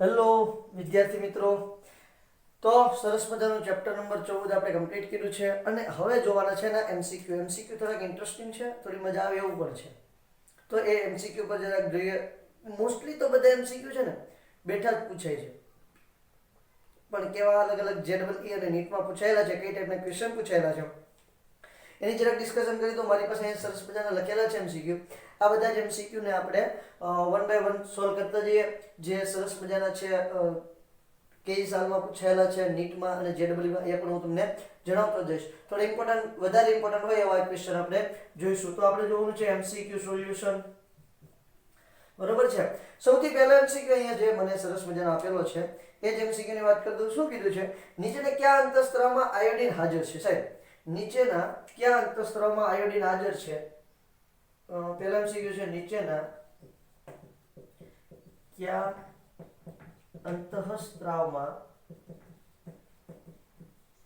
Hello વિદ્યાર્થી મિત્રો, તો સરસ મજાનું ચેપ્ટર નંબર 14 આપણે કમ્પ્લીટ કર્યું છે અને હવે જોવાના છે ને એમસીક્યુ થોડાક ઇન્ટરેસ્ટિંગ છે, થોડી મજા આવે એવું પણ છે. તો એ એમસીક્યુ પર જરાક જોઈએ. મોસ્ટલી તો બધા એમસીક્યુ છે ને બેઠા જ પૂછાય છે, પણ કેવા અલગ અલગ જેડબલ અને નીટમાં પૂછાયેલા છે, કઈ ટાઈપના ક્વેશ્ચન પૂછાયેલા છે એની જરાક ડિસ્કશન કરી. તો મારી પાસે અહીંયા સરસ મજાના લખેલા છે એમસીક્યુ. આ બધા જ એમસીક્યુ ને આપણે વન બાય વન સોલ્વ કરતા જઈએ. જે સરસ મજાના છે કઈ સાલમાં પૂછાયેલા છે નીટમાં અને જેડબલમાં એ પણ હું તમને જણાવતો જઈશ. થોડા ઇમ્પોર્ટન્ટ, વધારે ઇમ્પોર્ટન્ટ હોય એવા ક્વેશ્ચન આપણે જોઈશું. તો આપણે જોવાનું છે એમસીક્યુ સોલ્યુશન. બરોબર છે. સૌથી પહેલા એમસીક્યુ અહીંયા જે મને સરસ મજાનો આપેલો છે એ જ એમસીક્યુ ની વાત કરતો. શું કીધું છે? નીચેના કયા અંતઃસ્ત્રાવમાં આયોડિન હાજર છે? સાહેબ, નીચેના કયા અંતઃસ્ત્રાવમાં આયોડિન હાજર છે? પહેલા એમસીક્યુ છે નીચેના કયા અંતઃસ્ત્રાવમાં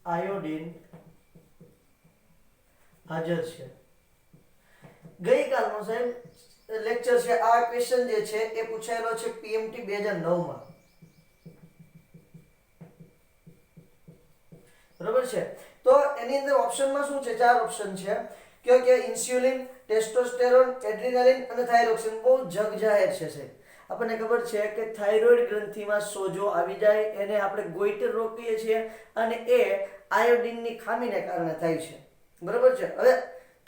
આયોડિન હાજર છે. ગઈકાલનો સાહેબ લેક્ચર છે. આ ક્વેશ્ચન જે છે એ પૂછાયેલો છે પીએમટી 2009 માં. બરોબર છે. તો એની અંદર ઓપ્શનમાં શું છે? 4 ઓપ્શન છે કે ઇન્સ્યુલિન, ટેસ્ટોસ્ટેરોન, એડ્રીનાલિન અને થાઇરોક્સિન. બહુ જગ જાહેર છે સાહેબ. આપણને ખબર છે કે થાઇરોઇડ ગ્રંથિમાં સોજો આવી જાય એને આપણે ગોઈટર રોગ કહીએ છીએ અને એ આયોડિનની ખામીને કારણે થાય છે. બરોબર છે. હવે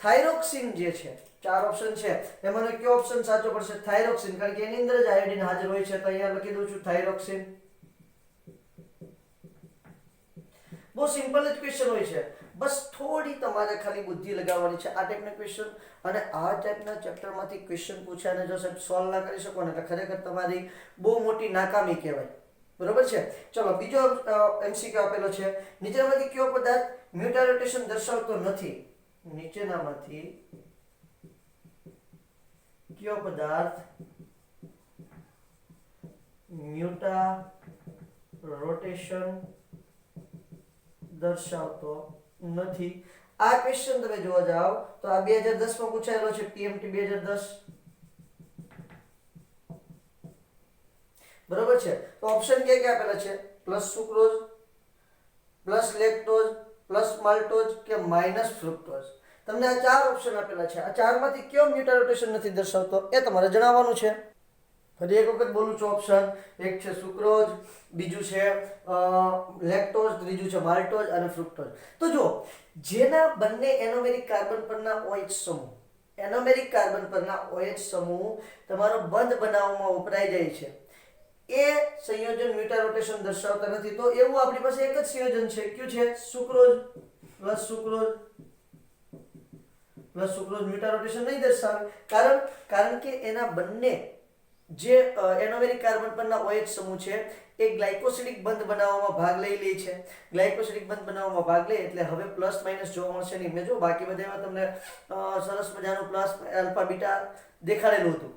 થાઇરોક્સિન જે છે, 4 ઓપ્શન છે એમાંનો કયો ઓપ્શન સાચો પડશે? થાઇરોક્સિન, કારણ કે એની અંદર જ આયોડિન હાજર હોય છે. તો અહીંયા લખી દઉં છું થાઇરોક્સિન. બહુ સિમ્પલ જ ક્વેશ્ચન હોય છે, બસ થોડી તમારે ખાલી બુદ્ધિ લગાવવાની છે આ ટાઈપના ક્વેશ્ચન. અને આ ટાઈપના ચેપ્ટરમાંથી ક્વેશ્ચન પૂછે અને જો સાહેબ સોલ્વ ના કરી શકો ને એટલે ખરેખર તમારી બહુ મોટી નાકામી કહેવાય. બરોબર છે. ચલો, બીજો એમસીક્યુ આપેલો છે. નીચેનામાંથી કયો પદાર્થ મ્યુટારોટેશન દર્શાવતો નથી? નીચેનામાંથી કયો પદાર્થ મ્યુટારોટેશન દર્શાવતો નથી? આ ક્વેશ્ચન તમે જોવા જાઓ તો આ 2010 માં પૂછાયેલો છે, પીએમટી 2010. બરોબર છે. તો ઓપ્શન કે આપેલા છે? Plus sucrose, plus lactose, plus maltose કે માઇનસ ફ્રુક્ટોઝ. તમને આ 4 ઓપ્શન આપેલા છે. આ 4 માંથી કયો મ્યુટારોટેશન નથી દર્શાવતો એ તમારે જણાવવાનું છે. ફરી એક વખત બોલું છું ઓપ્શન. એક છે સુક્રોઝ, બીજું છે લેક્ટોઝ, ત્રીજું છે માલ્ટોઝ અને ફ્રુક્ટોઝ. તો જો જેના બંને એનોમેરિક કાર્બન પરના OH સમૂહ, એનોમેરિક કાર્બન પરના OH સમૂહ તમારો બંધ બનાવવામાં વપરાઈ જાય છે, એ સંયોજન મ્યુટારોટેશન દર્શાવતા નથી. તો એવું આપણી પાસે એક જ સંયોજન છે. કયું છે? Sucrose plus sucrose plus sucrose mutarotation નહીં દર્શાવે. કારણ કે એના બંને જે એનોમેરિક કાર્બન પરના OH સમૂહ છે એ ગ્લાયકોસિડિક બંધ બનાવવામાં ભાગ લઈ લે છે. ગ્લાયકોસિડિક બંધ બનાવવામાં ભાગ લે એટલે હવે પ્લસ માઇનસ જોવા મળશે નહીં. મેં જો બાકી બધામાં તમને સરસ મજાનું પ્લસ આલ્ફા બીટા દેખાડેલું હતું.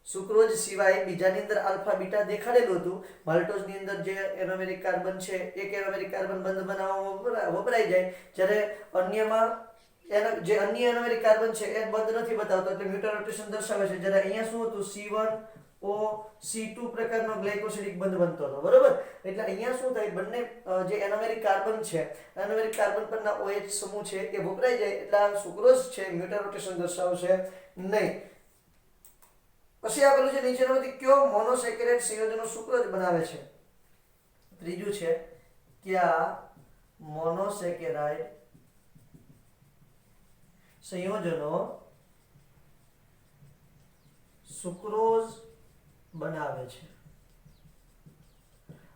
સુક્રોઝ સિવાય બીજાની અંદર આલ્ફા બીટા દેખાડેલું હતું. માલ્ટોઝની અંદર જે એનોમેરિક કાર્બન છે એક એનોમેરિક કાર્બન બંધ બનાવવામાં વપરાઈ જાય, જ્યારે અન્યમાં જે અન્ય એનોમેરિક કાર્બન છે એ બંધ નથી બતાવતો એટલે મ્યુટારોટેશન દર્શાવે છે. જ્યારે અહીંયા શું હતું? C1O2 પ્રકારનો ગ્લાયકોસિડિક બંધ બનતો હતો. બરોબર. એટલે અહીંયા શું થાય? બંને જે એનોમેરિક કાર્બન છે, એનોમેરિક કાર્બન પરના OH સમૂહ છે એ વપરાઈ જાય એટલે આ સુક્રોઝ છે મ્યુટારોટેશન દર્શાવશે નહીં. પછી આપેલું છે નીચેનામાંથી કયો મોનોસેકેરાઇડ સંયોજનો સુક્રોઝ બનાવે છે? ત્રીજું છે કયા મોનોસેકેરાઇડ સંયોજનો સુક્રોઝ બનાવે છે?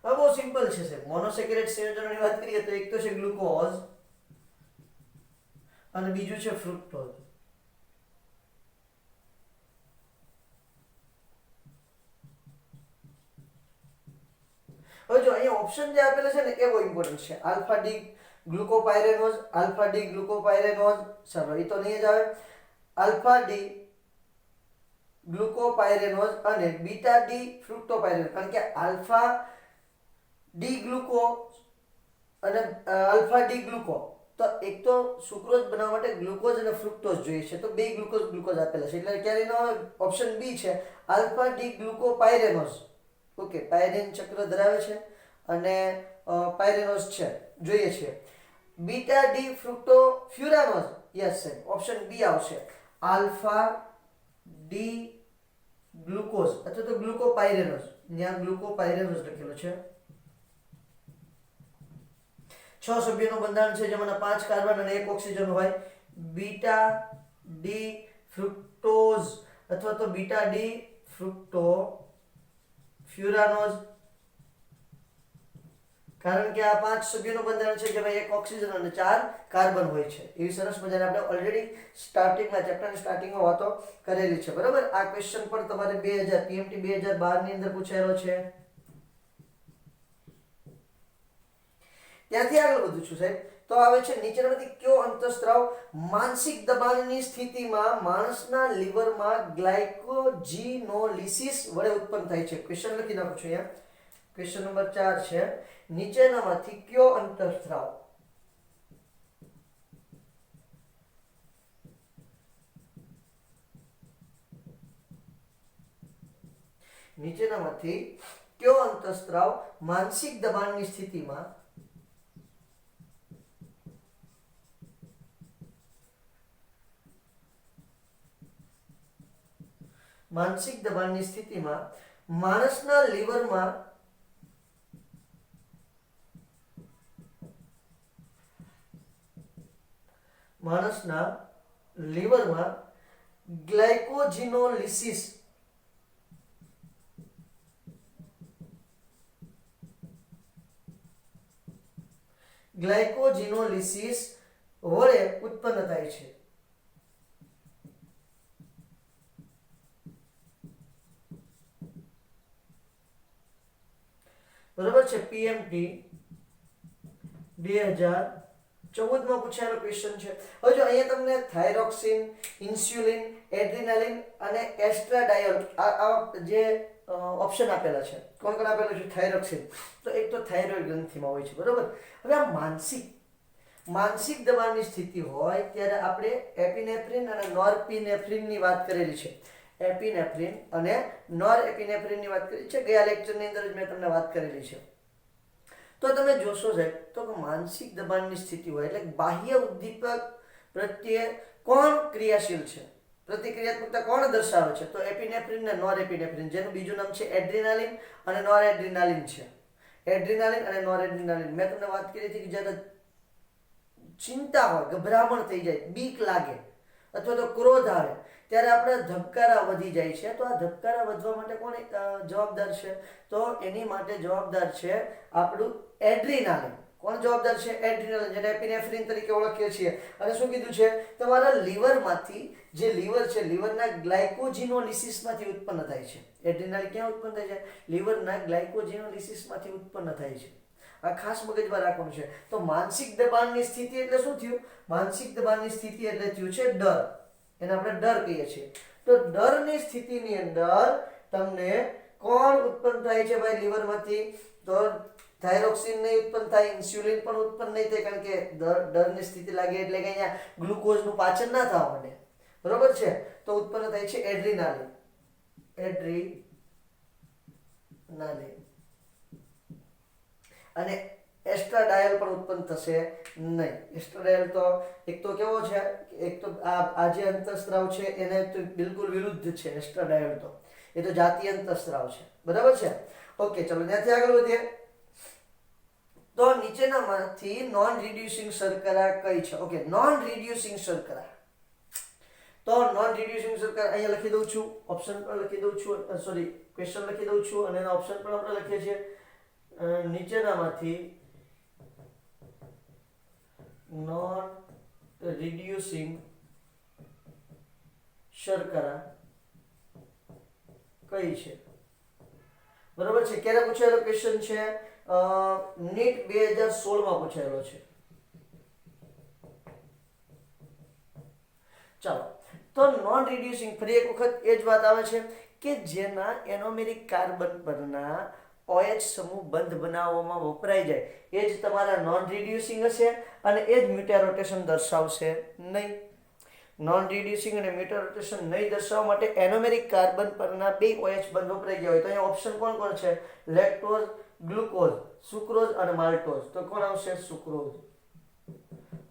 હવે બહુ સિમ્પલ છે સાહેબ. મોનોસેકેરાઇડ સંયોજનોની વાત કરીએ તો એક તો છે ગ્લુકોઝ અને બીજું છે ફ્રુક્ટોઝ. હવે જો અહીંયા ઓપ્શન જે આપેલા છે ને એ બહુ ઇમ્પોર્ટન્ટ છે. આલ્ફા ડી ગ્લુકોપાયરેનોઝ, આલ્ફા ડી ગ્લુકોપાયરેનોઝ, ચાલો એ તો નહીં જ આવે. આલ્ફા ડી ગ્લુકોપાયરેનોઝ અને બીટા ડી ફ્રુક્ટોપાયરેનોઝ. કારણ કે આલ્ફા ડી ગ્લુકો અને આલ્ફા ડી ગ્લુકો, તો એક તો સુક્રોઝ બનાવવા માટે ગ્લુકોઝ અને ફ્રુક્ટોઝ જોઈએ છે. તો બે ગ્લુકોઝ આપેલા છે એટલે ક્યારે નો ઓપ્શન બી છે આલ્ફા ડી ગ્લુકોપાયરેનોઝ. ઓકે, પાયરીન ચક્ર ધરાવે છે અને પાયરેનોઝ છે, જોઈએ છીએ. બીટા ડી ફ્રુક્ટોફ્યુરાનોઝ, યસ સાહેબ, ઓપ્શન બી આવશે. આલ્ફા ડી ગ્લુકોઝ અથવા તો ગ્લુકોપાયરેનોઝ, ત્યાં ગ્લુકોપાયરેનોઝ લખેલો છે. 6 સભ્યોનું બંધારણ છે જેમાં 5 કાર્બન અને 1 ઓક્સિજન હોય. બીટા ડી ફ્રુક્ટોઝ અથવા તો બીટા ડી ફ્રુક્ટોફ્યુરાનોઝ, કારણ કે આ 5 સભ્યોનું બંધારણ છે જેમાં 1 ઓક્સિજન અને 4 કાર્બન હોય છે. એવી સરસ મજાની આપણે ઓલરેડી સ્ટાર્ટિંગમાં ચેપ્ટરની સ્ટાર્ટિંગમાં વાતો કરેલી છે, બરાબર. આ ક્વેશ્ચન પણ તમારે 2000 પીએમટી 2012 ની અંદર પૂછાયેલો છે. ત્યાંથી આગળ વધું છું સાહેબ. તો આવે છે નીચેનામાંથી કયો અંતઃસ્ત્રાવ માનસિક દબાણની સ્થિતિમાં માણસના લીવરમાં ગ્લાયકોજીનોલિસિસ વડે ઉત્પન્ન થાય છે. ક્વેશ્ચન લખી નાખું છું અહીંયા. ક્વેશ્ચન નંબર 4 છે, નીચેનામાંથી કયો અંતઃસ્ત્રાવ માનસિક દબાણની સ્થિતિમાં માણસના લીવરમાં ગ્લાયકોજીનોલિસિસ વડે ઉત્પન્ન થાય છે. બરાબર છે. પીએમટી 2014 માં પૂછાયેલો ક્વેશ્ચન છે. હવે જો અહીંયા તમને થાઇરોક્સિન, ઇન્સ્યુલિન, એડ્રીનાલિન અને એસ્ટ્રાડાયોલ આ જે ઓપ્શન આપેલા છે, કોણ કોણ આપેલું છે? થાઇરોક્સિન તો એક તો થાઇરોઇડ ગ્રંથિમાં હોય છે, બરાબર. હવે આ માનસિક દબાણની સ્થિતિ હોય ત્યારે આપણે એપિનેફ્રિન અને નોરપિનેફ્રિનની વાત કરેલી છે. એપિનેફ્રિન અને નોરએપિનેફ્રિનની વાત કરી છે, ગયા લેક્ચરની અંદર જ મેં તમને વાત કરેલી છે. તો તમે જોશો સાહેબ તો માનસિક દબાણની સ્થિતિ હોય એટલે બાહ્ય ઉદ્દીપક પ્રત્યે કોણ ક્રિયાશીલ છે, પ્રતિક્રિયાત્મકતા કોણ દર્શાવે છે? તો એપિનેફ્રિન અને નોરએપિનેફ્રિન, જેનું બીજું નામ છે એડ્રીનાલિન અને નોરએડ્રીનાલિન છે. એડ્રીનાલિન અને નોરએડ્રીનાલિન મેં તમને વાત કરી હતી કે જ્યારે ચિંતા હોય, ગભરામણ થઈ જાય, બીક લાગે અથવા તો ક્રોધ આવે ત્યારે આપણા ધબકારા વધી જાય છે. તો આ ધબકારા વધવા માટે કોણ જવાબદાર છે? તો એની માટે જવાબદાર છે આપણું એડ્રીનાલિન. કોણ જવાબદાર છે? એડ્રીનાલિન, જેને એપિનેફ્રિન તરીકે ઓળખીએ છીએ. અને શું કીધું છે? તમારા લીવરમાંથી, જે લીવર છે, લીવરના ગ્લાયકોજીનોલિસિસમાંથી ઉત્પન્ન થાય છે. એડ્રીનાલિન ક્યાં ઉત્પન્ન થાય છે? લીવરના ગ્લાયકોજીનોલિસિસમાંથી ઉત્પન્ન થાય છે. આ ખાસ મગજમાં રાખવાનું છે. તો માનસિક દબાણની સ્થિતિ એટલે શું થયું? માનસિક દબાણની સ્થિતિ એટલે થયું છે ડર. એને આપણે ડર કહીએ છીએ. તો ડરની સ્થિતિની અંદર તમને કોણ ઉત્પન્ન થાય છે ભાઈ લીવરમાંથી? તો થાઇરોક્સિન નહીં ઉત્પન્ન થાય, ઇન્સ્યુલિન પણ ઉત્પન્ન નહીં થાય, કારણ કે ડરની સ્થિતિ લાગે એટલે કે અહીંયા ગ્લુકોઝનું પાચન ના થવા માંડે, બરોબર છે. તો ઉત્પન્ન થાય છે એડ્રીનાલિન. અને એસ્ટ્રાડાયલ પણ ઉત્પન્ન થશે નહીં. એસ્ટ્રાડાયલ તો એક તો કેવો છે, એક તો આ જે અંતઃસ્ત્રાવ છે એને તો બિલકુલ વિરુદ્ધ છે. એસ્ટ્રાડાયલ તો એ તો જાતીય અંતઃસ્ત્રાવ છે, બરાબર છે. ઓકે, ચલો ત્યાંથી આગળ વધીએ. તો નીચેનામાંથી નોન રિડ્યુસિંગ શર્કરા કઈ છે? ઓકે, નોન રિડ્યુસિંગ શર્કરા. તો નોન રિડ્યુસિંગ શર્કરા અહીંયા લખી દઉં છું, ઓપ્શન પણ લખી દઉં છું, સોરી ક્વેશ્ચન લખી દઉં છું અને એના ઓપ્શન પણ આપણે લખીએ છીએ. નીચેનામાંથી નોન રિડ્યુસિંગ શર્કરા કઈ છે? બરાબર છે. ક્યારે પૂછાયેલો ક્વેશ્ચન છે? નીટ 2016 માં પૂછાયેલો છે. ચાલો, તો નોન રિડ્યુસિંગ, ફરી એક વખત એ જ વાત આવે છે કે જેના એનોમેરિક કાર્બન પરના OH સમૂહ બંધ બનાવવામાં વપરાઈ જાય એ જ તમારા નોન રિડ્યુસિંગ હશે અને એ જ મ્યુટા રોટેશન દર્શાવશે નહીં. નોન રિડ્યુસિંગ અને મીટર રોટેશન નહીં દર્શાવવા માટે એનોમેરિક કાર્બન પરના બે OH બંધ વપરાઈ ગયા હોય તો અહીંયા ઓપ્શન કોણ કોણ છે? લેક્ટોઝ, ગ્લુકોઝ, સુક્રોઝ અને માલ્ટોઝ. તો કોણ આવશે? સુક્રોઝ.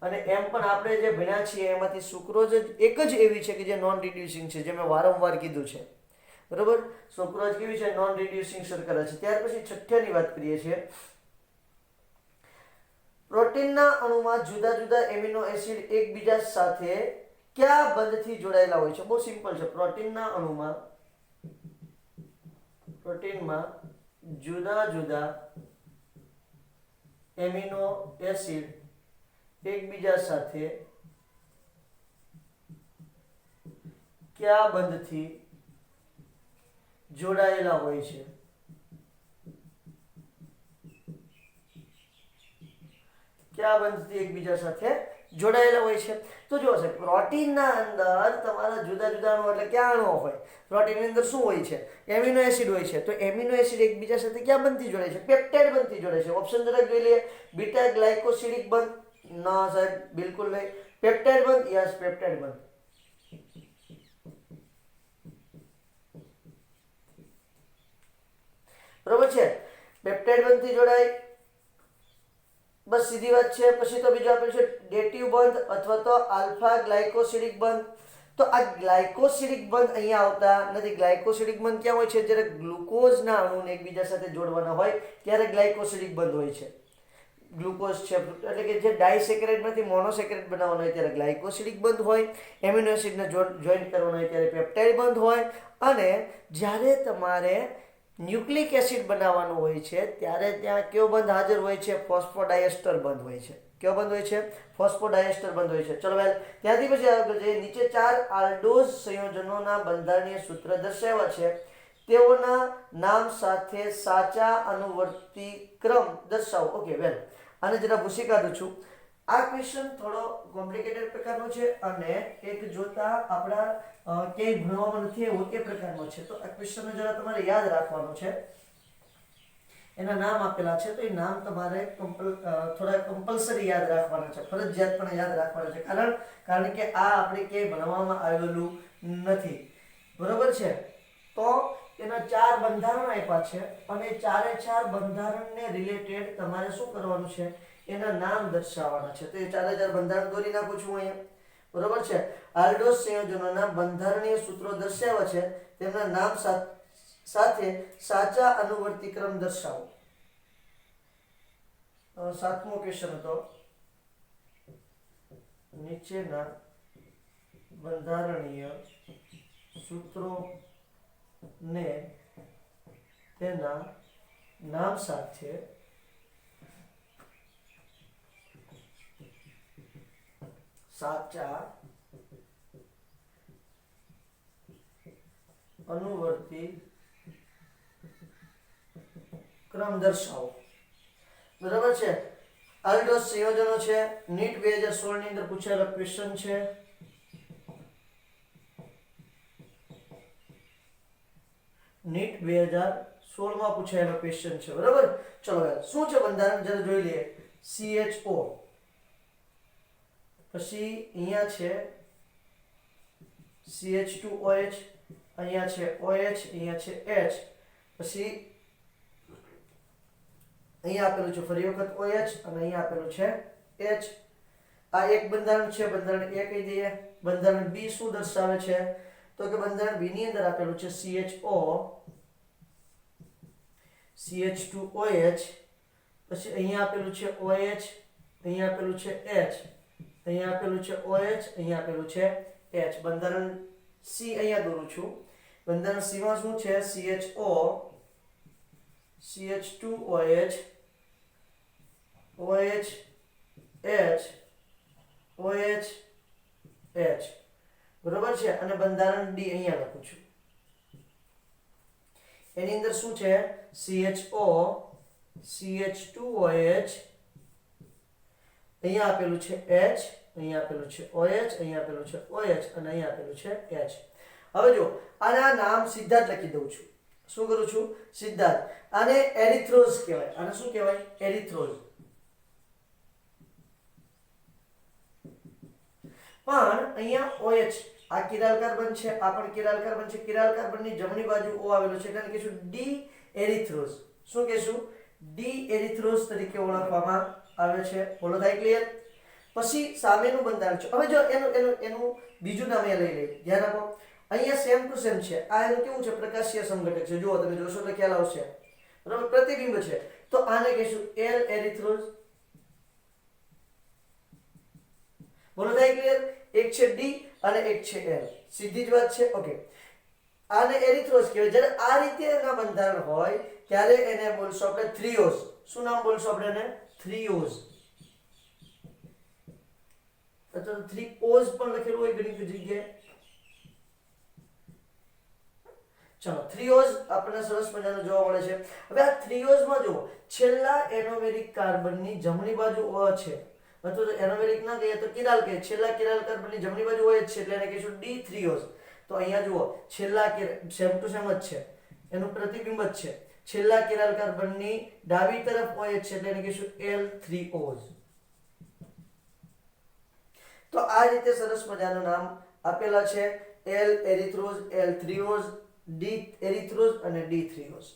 અને એમ પણ આપણે જે ભણ્યા છીએ એમાંથી સુક્રોઝ જ એક જ એવી છે કે જે નોન રિડ્યુસિંગ છે, જે મેં વારંવાર કીધું છે. બરોબર. સુક્રોઝ કેવી છે? નોન રિડ્યુસિંગ શર્કરા છે. ત્યાર પછી છઠ્ઠાની વાત કરીએ છીએ. પ્રોટીનના અણુમાં જુદા જુદા એમિનો એસિડ એકબીજા સાથે કયા બંધથી જોડાયેલા હોય છે? બહુ સિમ્પલ છે. પ્રોટીનમાં જુદા જુદા એમિનો એસિડ એકબીજા સાથે કયા બંધથી જોડાયેલા હોય છે? કયા બંધથી એકબીજા સાથે જોડાયેલા હોય છે? તો જો સાહેબ, પ્રોટીનના અંદર તમારા જુદા જુદા અણુ એટલે ક્યાં અણુ હોય? પ્રોટીનની અંદર શું હોય છે? એમિનો એસિડ હોય છે. તો એમિનો એસિડ એકબીજા સાથે ક્યાં બંધથી જોડાય છે? પેપ્ટાઇડ બંધથી જોડાય છે. ઓપ્શન જરાક જોઈ લઈએ. બીટા ગ્લાયકોસિડિક બંધ? ના સાહેબ, બિલકુલ નહીં. પેપ્ટાઇડ બંધ? યસ, પેપ્ટાઇડ બંધ. બરોબર છે. પેપ્ટાઇડ બંધથી જોડાય, બસ સીધી વાત છે. પછી તો બીજો આપેલું છે ડેટિવ બંધ અથવા તો આલ્ફા ગ્લાયકોસિડિક બંધ. તો આ ગ્લાયકોસિડિક બંધ અહીંયા આવતા નથી. ગ્લાયકોસિડિક બંધ ક્યાં હોય છે? જ્યારે ગ્લુકોઝના અણુને એકબીજા સાથે જોડવાના હોય ત્યારે ગ્લાયકોસિડિક બંધ હોય છે. ગ્લુકોઝ છે એટલે કે જે ડાયસેકેરાઇડમાંથી મોનોસેકેરાઇડ બનાવવાનો હોય ત્યારે ગ્લાયકોસિડિક બંધ હોય. એમિનો એસિડને જોઈન્ટ કરવાનો હોય ત્યારે પેપ્ટાઇડ બંધ હોય. અને જ્યારે તમારે ન્યુક્લિક એસિડ બનાવવાનું હોય છે ત્યારે ત્યાં કયો બંધ હાજર હોય છે? ફોસ્ફોડાયસ્ટર બંધ હોય છે. કયો બંધ હોય છે? ફોસ્ફોડાયસ્ટર બંધ હોય છે. ચલો વેલ, ત્યાંથી પછી આગળ જઈએ. નીચે 4 આલ્ડોઝ સંયોજનોના બંધારણીય સૂત્ર દર્શાવ્યા છે. તેઓના નામ સાથે સાચા અનુવર્તી ક્રમ દર્શાવો. ઓકે વેલ, આને જરા ભૂસી કાઢું છું. આ ક્વેશ્ચન થોડો કોમ્પ્લિકેટેડ પ્રકારનો છે અને એક જોતા આપણા ક્યાંય ભણવામાં નથી એવું એ પ્રકારનો છે. તો આ ક્વેશ્ચનને જરા તમારે યાદ રાખવાનો છે. એના નામ આપેલા છે તો એ નામ તમારે થોડા કમ્પલસરી યાદ રાખવાના છે, ફરજિયાત પણ યાદ રાખવાના છે. કારણ કે આ આપણે ક્યાંય ભણવામાં આવેલું નથી. બરોબર છે. તો એના 4 બંધારણ આપ્યા છે અને 4 બંધારણને રિલેટેડ તમારે શું કરવાનું છે? એના નામ દર્શાવવાના છે. તો એ 4 બંધારણ દોરી નાખું છું અહીંયા. બરોબર છે. આલ્ડોઝ સંયોજનોના બંધારણીય સૂત્રો દર્શાવ્યા છે. તેમના નામ સાથે સાચા અનુવર્તી ક્રમ દર્શાવો. 7મો ક્વેશ્ચન હતો. નીચેના બંધારણીય સૂત્રો ને તેના નામ સાથે સાચા અનુવર્તી ક્રમ દર્શાવો. બરાબર છે. આલ્ડોઝ સંયોજનો છે. નીટ 2016 ની અંદર પૂછેલો ક્વેશ્ચન છે. નીટ 2016 માં પૂછાયેલો ક્વેશ્ચન છે. બરાબર. ચલો શું છે બંધારણ જરા જોઈ લઈએ. CHO, પછી અહીંયા છે CH2OH, અહીંયા છે OH, અહીંયા છે H, પછી અહીંયા આપેલું છે ફરી વખત OH અને અહીંયા આપેલું છે H. આ એક બંધારણ છે. બંધારણ A કહી દઈએ. બંધારણ B શું દર્શાવે છે? તો કે બંધારણ B ની અંદર આપેલું છે CHO, CH2OH, પછી અહીંયા આપેલું છે OH, અહીંયા આપેલું છે H, અહીંયા આપેલું છે OH, અહીંયા આપેલું છે H. બંધારણ C અહીંયા દોરું છું. બંધારણ C માં શું છે? CHO, CH2OH, OH, H, OH, H. બરોબર છે. અને બંધારણ D અહીંયા લખું છું. એની અંદર શું છે? CHO, CH2OH, અહીંયા આપેલું છે H, અહીંયા આપેલું છે OH, અહીંયા આપેલું છે OH અને અહીંયા આપેલું છે H. હવે જો આના નામ સીધા જ લખી દઉં છું. શું કરું છું? સીધા જ. આને એરિથ્રોઝ કહેવાય. આને શું કહેવાય? એરિથ્રોઝ. પણ અહીંયા OH આ કિરાલ કાર્બન છે, આ પણ કિરાલ કાર્બન છે. કિરાલ કાર્બનની જમણી બાજુ O આવેલો છે એટલે કહીશું ડી એરિથ્રોઝ. શું કહીશું? ડી એરિથ્રોઝ તરીકે ઓળખવામાં આવે છે. બોલો થાય ક્લિયર? પછી સામેનું બંધારણ છે. હવે જો એનું બીજું નામ એ લઈ લઈએ. ધ્યાન આપો. અહીંયા સેમ ટુ સેમ છે. આ એનું કેવું છે? પ્રકાશીય સંઘટક છે. જુઓ તમે જોશો એટલે ખ્યાલ આવશે. બરાબર? પ્રતિબિંબ છે. તો આને કહીશું એલ એરિથ્રોઝ. બોલો થાય ક્લિયર? એક છે ડી અને એક છે એલ. સીધી જ વાત છે. ઓકે, આને એરિથ્રોઝ કહેવાય. જ્યારે આ રીતે એના બંધારણ હોય ત્યારે એને બોલશો આપણે થ્રીઓઝ. શું નામ બોલશો આપણે એને? થ્રીઓઝ. અથવા થ્રીઓઝ પણ લખેલું હોય ઘણી જગ્યાએ. ચલો, થ્રીઓઝ આપણને સરસ મજાનું જોવા મળે છે. હવે આ થ્રીઓઝમાં જુઓ, છેલ્લા એનોમેરિક કાર્બનની જમણી બાજુ O છે, અથવા તો એનોમેરિક ના કહીએ તો કિરાલ કહે. છેલ્લા કિરાલ કાર્બનની જમણી બાજુ OH છે એટલે એને કહીશું ડી થ્રીઓઝ. તો અહીંયા જુઓ, છેલ્લા સેમ ટુ સેમ જ છે, એનું પ્રતિબિંબ જ છે. છેલ્લા કિરાલ કાર્બનની ડાબી તરફ OH છે એટલે એને કહીશું એલ થ્રીઓઝ. તો આ રીતે સરસ મજાનું નામ આપેલા છે. એલ એરિથ્રોઝ, એલ થ્રીઓઝ, ડી એરિથ્રોઝ અને ડી થ્રીઓઝ.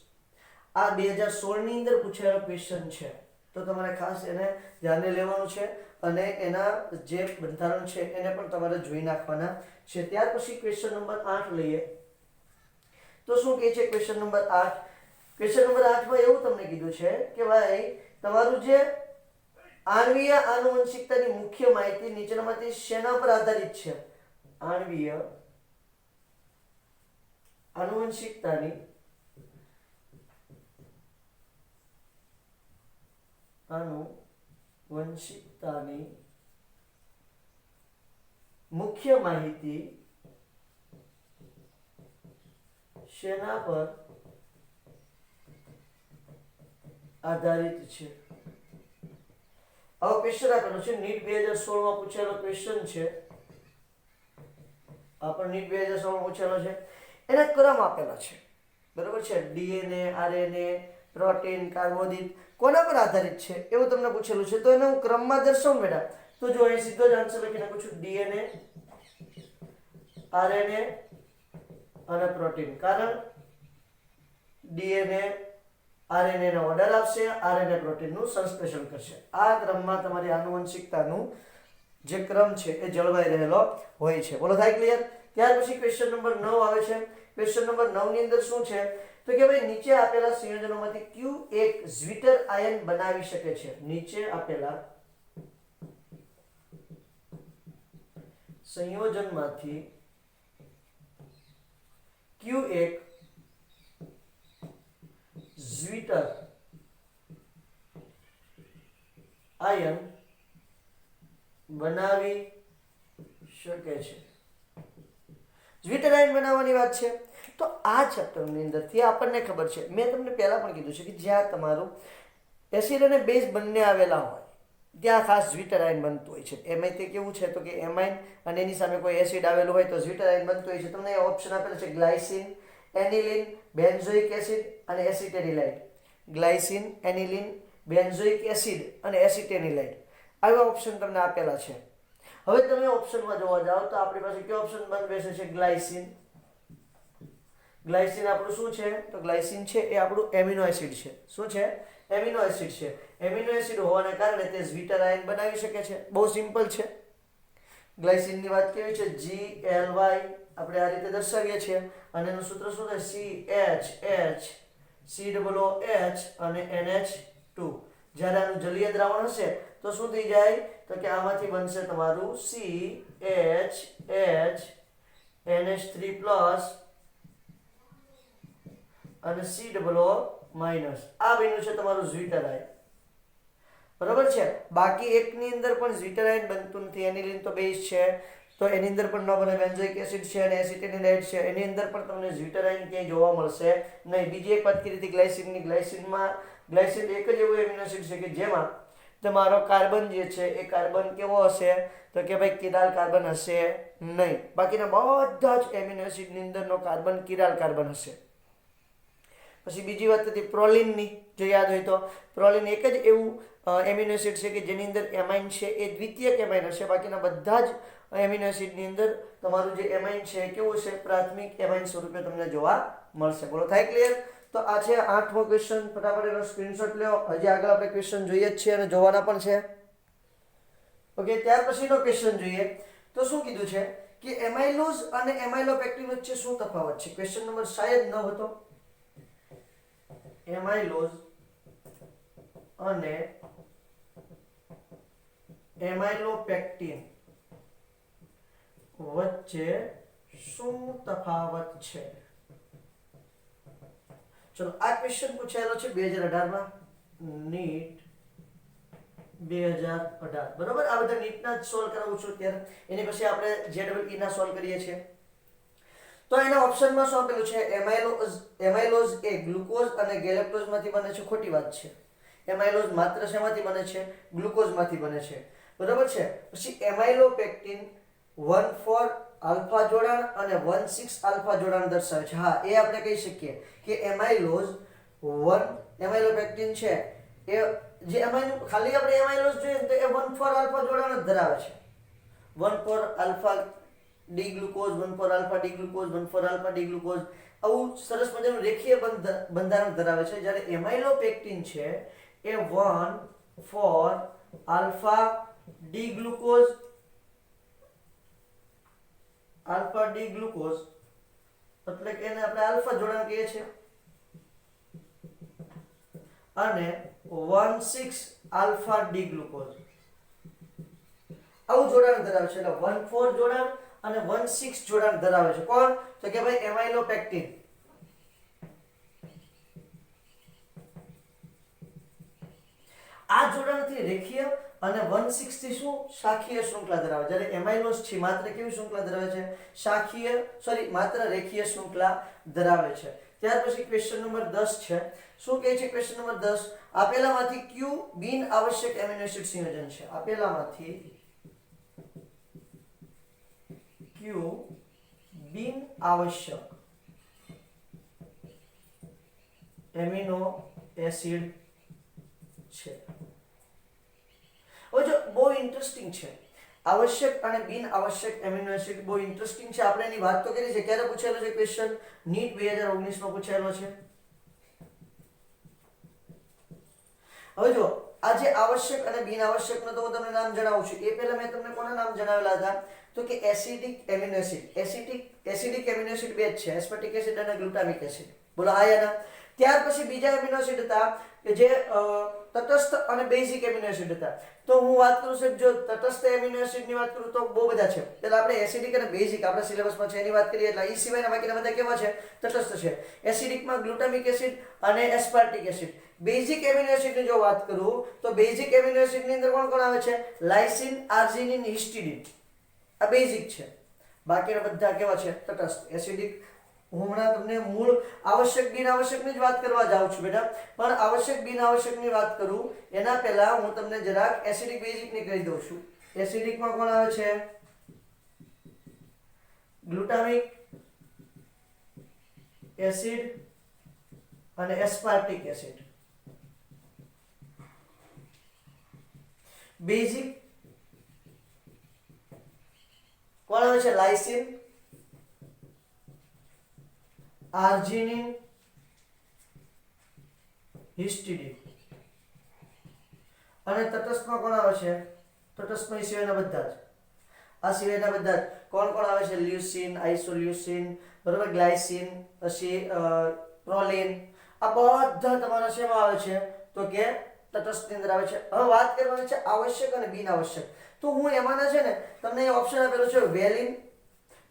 આ 2016 ની અંદર પૂછાયેલો ક્વેશ્ચન છે, તો તમારે ખાસ એને ધ્યાને લેવાનું છે અને એના જે બંધારણ છે એને પણ તમારે જોઈ નાખવાના છે. ત્યાર પછી ક્વેશ્ચન નંબર 8 લઈએ. તો શું કહે છે ક્વેશ્ચન નંબર 8? ક્વેશ્ચન નંબર 8 માં એવું તમને કીધું છે કે ભાઈ તમારું જે આણ્વીય આનુવંશિકતાની મુખ્ય માહિતી નીચેનામાંથી શેના પર આધારિત છે? આણ્વીય આનુવંશિકતાની મુખ્ય માહિતી શેના પર આધારિત છે? આવો ક્વેશ્ચન આપેલો છે. નીટ 2016 માં પૂછેલો ક્વેશ્ચન છે. આ પણ નીટ 2016 માં પૂછેલો છે. એના ક્રમ આપેલા છે. બરાબર છે? ડીએનએ, આરએનએ, પ્રોટીન, કાર્બોદિત કોના પર આધારિત છે એવું તમને પૂછેલું છે. તો એને હું ક્રમમાં દર્શાવું બેટા. તો જો અહીં સીધો જ આન્સર લખી નાખું છું, ડીએનએ, આરએનએ અને પ્રોટીન. કારણ ડીએનએ આરએનએ નો ઓર્ડર આપશે, આરએનએ પ્રોટીનનું સંશ્લેષણ કરશે. આ ક્રમમાં તમારી આનુવંશિકતાનું જે ક્રમ છે એ જળવાઈ રહેલો હોય છે. બોલો થાય ક્લિયર? ત્યાર પછી ક્વેશ્ચન નંબર 9 આવે છે. ક્વેશ્ચન નંબર 9 ની અંદર શું છે તો કે ભાઈ નીચે આપેલા સંયોજનોમાંથી કયું એક ઝ્વિટર આયન બનાવી શકે છે? નીચે આપેલા સંયોજનમાંથી કયું એક ઝ્વિટર આયન બનાવી શકે છે? ઝ્વિટર આયન બનાવવાની વાત છે. તો આ ચેપ્ટરની અંદરથી આપણને ખબર છે, મેં તમને પહેલા પણ કીધું છે કે જ્યાં તમારું એસિડ અને બેઝ બંને આવેલા હોય ત્યાં ખાસ ઝ્વિટર આયન બનતું હોય છે. એમાં તે કેવું છે તો કે એમાઇન અને એની સામે કોઈ એસિડ આવેલું હોય તો ઝ્વિટર આયન બનતું હોય છે. તમને ઓપ્શન આપેલા છે ગ્લાયસિન, એનિલિન, બેન્ઝોઇક એસિડ અને એસિટેનિલાઇડ. ગ્લાયસિન, એનિલિન, બેન્ઝોઇક એસિડ અને એસિટેનિલાઇડ આવા ઓપ્શન તમને આપેલા છે. હવે તમે ઓપ્શનમાં જોવા જાઓ તો આપણી પાસે કયો ઓપ્શન બંધ બેસે છે? ગ્લાયસિન. ગ્લાયસિન આપણું શું છે તો ગ્લાયસિન છે એ આપણું એમિનો એસિડ છે. શું છે? એમિનો એસિડ છે. એમિનો એસિડ હોવાને કારણે તે ઝ્વિટર આયન બનાવી શકે છે. બહુ સિમ્પલ છે. ગ્લાયસિનની વાત કેવી છે? GLY આપણે આ રીતે દર્શાવીએ છીએ અને એનું સૂત્ર શું થાય? CHH અને NH2. જ્યારે આનું જલીય દ્રાવણ હશે તો શું થઈ જાય તો કે આમાંથી બનશે તમારું CHH NH3+ અને COO-. આ બન્યું છે તમારું ઝ્વિટર આયન. બરાબર છે? બાકી એકની અંદર પણ ઝ્વિટર આયન બનતું નથી. એનિલિન તો બેઝ છે તો એની અંદર પણ ન બને. બેન્ઝોઇક એસિડ છે અને એસિટેનિલાઇડ છે એની અંદર પણ તમને ઝ્વિટર આયન ક્યાંય જોવા મળશે નહીં. બીજી એક વાત કરી હતી ગ્લાયસિનની. ગ્લાયસિન એક જ એવું એમિનો એસિડ છે કે જેમાં તમારો કાર્બન જે છે એ કાર્બન કેવો હશે તો કે ભાઈ કિરાલ કાર્બન હશે નહીં. બાકીના બધા જ એમિનો એસિડની અંદરનો કાર્બન કિરાલ કાર્બન હશે. પછી બીજી વાત હતી પ્રોલિનની. જો યાદ હોય તો પ્રોલિન એક જ એવું એમિનો એસિડ છે કે જેની અંદર એમાઇન છે એ દ્વિતીયક એમાઇન હશે. બાકીના બધા જ એમિનો એસિડની અંદર તમારું જે એમાઇન છે કેવું છે, પ્રાથમિક એમાઇન સ્વરૂપે તમને જોવા મળશે. બોલો થાય ક્લિયર? તો આ છે 8મો ક્વેશ્ચન. ફટાફટ એનો સ્ક્રીનશોટ લ્યો. હજી આગળ આપણે ક્વેશ્ચન જોઈએ જ છે અને જોવાના પણ છે. ઓકે, ત્યાર પછીનો ક્વેશ્ચન જોઈએ. તો શું કીધું છે કે એમાઇલોઝ અને એમાઇલોપેક્ટિન વચ્ચે શું તફાવત છે? ક્વેશ્ચન નંબર શાયદ ન હતો. એમાઇલોઝ અને એમાઇલોપેક્ટિન વચ્ચે શું તફાવત છે? ચલો, આ ક્વેશ્ચન પૂછાયેલો છે 2018 માં, નીટ 2018. બરોબર, આ બધા નીટના જ સોલ્વ કરાવું છું અત્યારે. એની પછી આપણે JEE ના સોલ્વ કરીએ છીએ. તો એના ઓપ્શનમાં શું આપેલું છે? એમાઇલોઝ એ ગ્લુકોઝ અને ગેલેક્ટોઝ માંથી બને છે. ખોટી વાત છે. એમાઇલોઝ માત્ર શેમાંથી બને છે? ગ્લુકોઝ માંથી બને છે. બરોબર છે. પછી એમાઇલોપેક્ટિન 1,4 આલ્ફા જોડાણ અને 1,6 આલ્ફા જોડાણ દર્શાવે છે. હા, એ આપણે કહી શકીએ કે એમાઇલોપેક્ટિન છે એ જે ખાલી આપણે એમાઇલોઝ જોઈએ તો એ 1,4 આલ્ફા જોડાણ જ ધરાવે છે. 1,4 alpha D glucose, 1,4 alpha D glucose, 1,4 alpha D glucose, આવું સરસ મજાનું રેખીય બંધારણ ધરાવે છે. જ્યારે એમાઇલોપેક્ટિન છે એ 1,4 આલ્ફા ડી ગ્લુકોઝ, એટલે કે એને આપણે આલ્ફા જોડાણ કહીએ છીએ, અને 1,6 આલ્ફા ડી ગ્લુકોઝ આવું જોડાણ ધરાવે છે. એટલે 1,4 જોડાણ અને 1,6 જોડાણ ધરાવે છે. કોણ? તો કે ભાઈ એમાઇલોપેક્ટિન. આ જોડાણથી રેખીય અને 1,6 થી શું શાખીય શૃંખલા ધરાવે. જ્યારે એમાઇલોઝ છે માત્ર કેવી શૃંખલા ધરાવે છે? માત્ર રેખીય શૃંખલા ધરાવે છે. ત્યાર પછી ક્વેશ્ચન નંબર 10 છે. શું કહે છે ક્વેશ્ચન નંબર 10? આપેલામાંથી કયું બિન આવશ્યક એમિનો એસિડ સંયોજન છે? આપેલામાંથી કયું બિન આવશ્યક એમિનો એસિડ છે? હવે જો બહુ ઇન્ટરેસ્ટિંગ છે. આવશ્યક અને બિન આવશ્યક એમિનો એસિડ બહુ ઇન્ટરેસ્ટિંગ છે. આપણે એની વાત તો કરી છે. ક્યારે પૂછેલો છે ક્વેશ્ચન? નીટ 2019 માં પૂછાયેલો છે. હવે જો આ જે આવશ્યક અને બિન આવશ્યક નો તો હું તમને નામ જણાવું છું. એ પહેલા મેં તમને કોના નામ જણાવેલા હતા? તો કે acidic amino acid. Acidic amino acid બે જ છે, એસ્પાર્ટિક એસિડ અને ગ્લુટામિક એસિડ. બોલો હા યા ના? ત્યાર પછી બીજા એમિનો એસિડ હતા કે જે તટસ્થ અને બેઝિક એમિનો એસિડ હતા. તો હું વાત કરું છું, જો તટસ્થ એમિનો એસિડ ની વાત કરું તો બહુ બધા છે. એટલે આપણે એસિડિક અને બેઝિક આપણા સિલેબસમાં છે એની વાત કરીએ. એટલે એ સિવાયના બાકીના બધા કેવા છે? તટસ્થ છે. એસિડિકમાં ગ્લુટામિક એસિડ અને aspartic acid. Basic amino acid ની જો વાત કરું તો બેઝિક એમિનો એસિડ ની અંદર કોણ કોણ આવે છે? Lysine, arginine, હિસ્ટિડિન. આ બેઝિક છે. બાકીના બધા કેવા છે? તટસ્થ. એસિડિક હું હમણાં તમને મૂળ આવશ્યક બિન આવશ્યક ની જ વાત કરવા જાઉં છું બેટા. પણ આવશ્યક બિન આવશ્યક ની વાત કરું એના પહેલા હું તમને જરાક એસિડિક બેઝિક ની કહી દઉં છું. એસિડિકમાં કોણ આવે છે? ગ્લુટામિક એસિડ અને એસ્પાર્ટિક એસિડ. બેઝિક કોણ આવે છે? Lysine, arginine, હિસ્ટિડિન. અને તટસ્થમાં કોણ આવે છે? તટસ્થમાં સિવાયના બધા જ. આ સિવાયના બધા જ કોણ કોણ આવે છે? લ્યુસીન, આઇસોલ્યુસીન, બરોબર, ગ્લાયસિન, પછી પ્રોલિન. આ બધા તમારા શેમાં આવે છે? તો કે તટસ્થ ની અંદર આવે છે. હવે વાત કરવાની છે આવશ્યક અને બિન આવશ્યક. તો હું એમાંના છે ને તમને ઓપ્શન આપેલો છે વેલિન,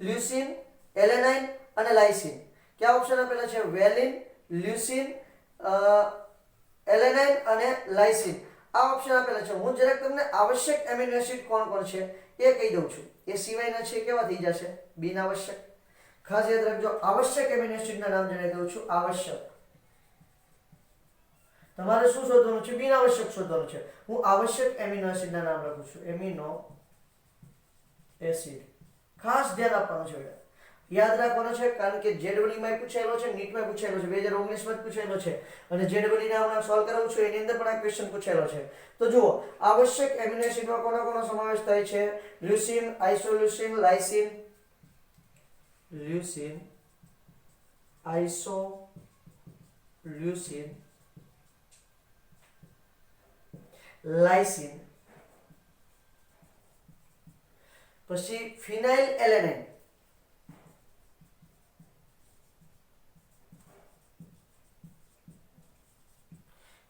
લ્યુસીન, એલેનાઇન અને લાઇસિન. क्या ऑप्शन આપેલા છે? વેલિન, લ્યુસીન, એલેનાઇન અને લાઇસિન. આ ઓપ્શન આપેલા છે. હું જરાક તમને આવશ્યક એમિનો એસિડ કોણ કોણ છે એ કહી દઉં છું. એ સિવાયના છે કેવા થઈ જશે? બિન આવશ્યક. ખાસ યાદ રાખજો, આવશ્યક એમિનો એસિડના નામ જણાવી દઉં છું. આવશ્યક તમારે શું શોધવાનું છે? બિન આવશ્યક શોધવાનું છે. હું આવશ્યક એમિનો એસિડના નામ લખું છું. એમિનો એસિડ ખાસ ધ્યાન આપવાનું છે. યાદ રાખવાનો છે, કારણ કે જેડબલઈ માં પૂછાયેલો છે, નીટ માં પૂછાયેલો છે, 2019 માં પૂછાયેલો છે અને જેડબલઈ ના હમણાં સોલ્વ કરાવું છું એની અંદર પણ આ ક્વેશ્ચન પૂછાયેલો છે. તો જુઓ, આવશ્યક એમિનો એસિડમાં કોનો સમાવેશ થાય છે? લ્યુસીન, આઇસોલ્યુસીન, લાઇસિન, લ્યુસીન, આઇસોલ્યુસીન, લાઇસિન, પછી ફિનાઇલ એલેનાઇન,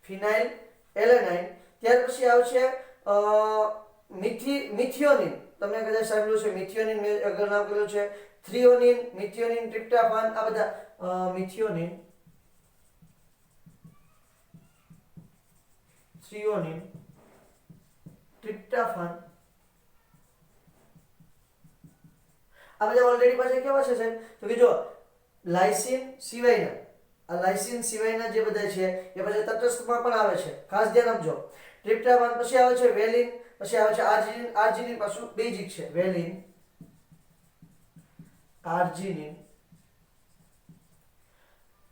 ફિનાઇલ એલેનાઇન, ત્યાર પછી આવશે મિથિયોનિન. તમે કદાચ સાંભળ્યું છે મિથિયોનિન, મેં આગળ નામ કર્યું છે. થ્રિયોનિન, મિથિયોનિન, ટ્રિપ્ટોફાન, આ બધા મિથિયોનિન, થ્રિયોનિન, ટ્રિપ્ટોફાન, આ બધા ઓલરેડી પાસે કેવા છે સાહેબ? તો કે જો લાઇસિન સિવાયના, આ લાઇસિન સિવાયના જે બધા છે એ પછી તટસ્થમાં પણ આવે છે, ખાસ ધ્યાન આપજો. ટ્રિપ્ટોફાન પછી આવે છે વેલિન, પછી આવે છે આર્જિનિન. આર્જિનિન પાછું બેઝિક છે, વેલિન, આર્જિનિન,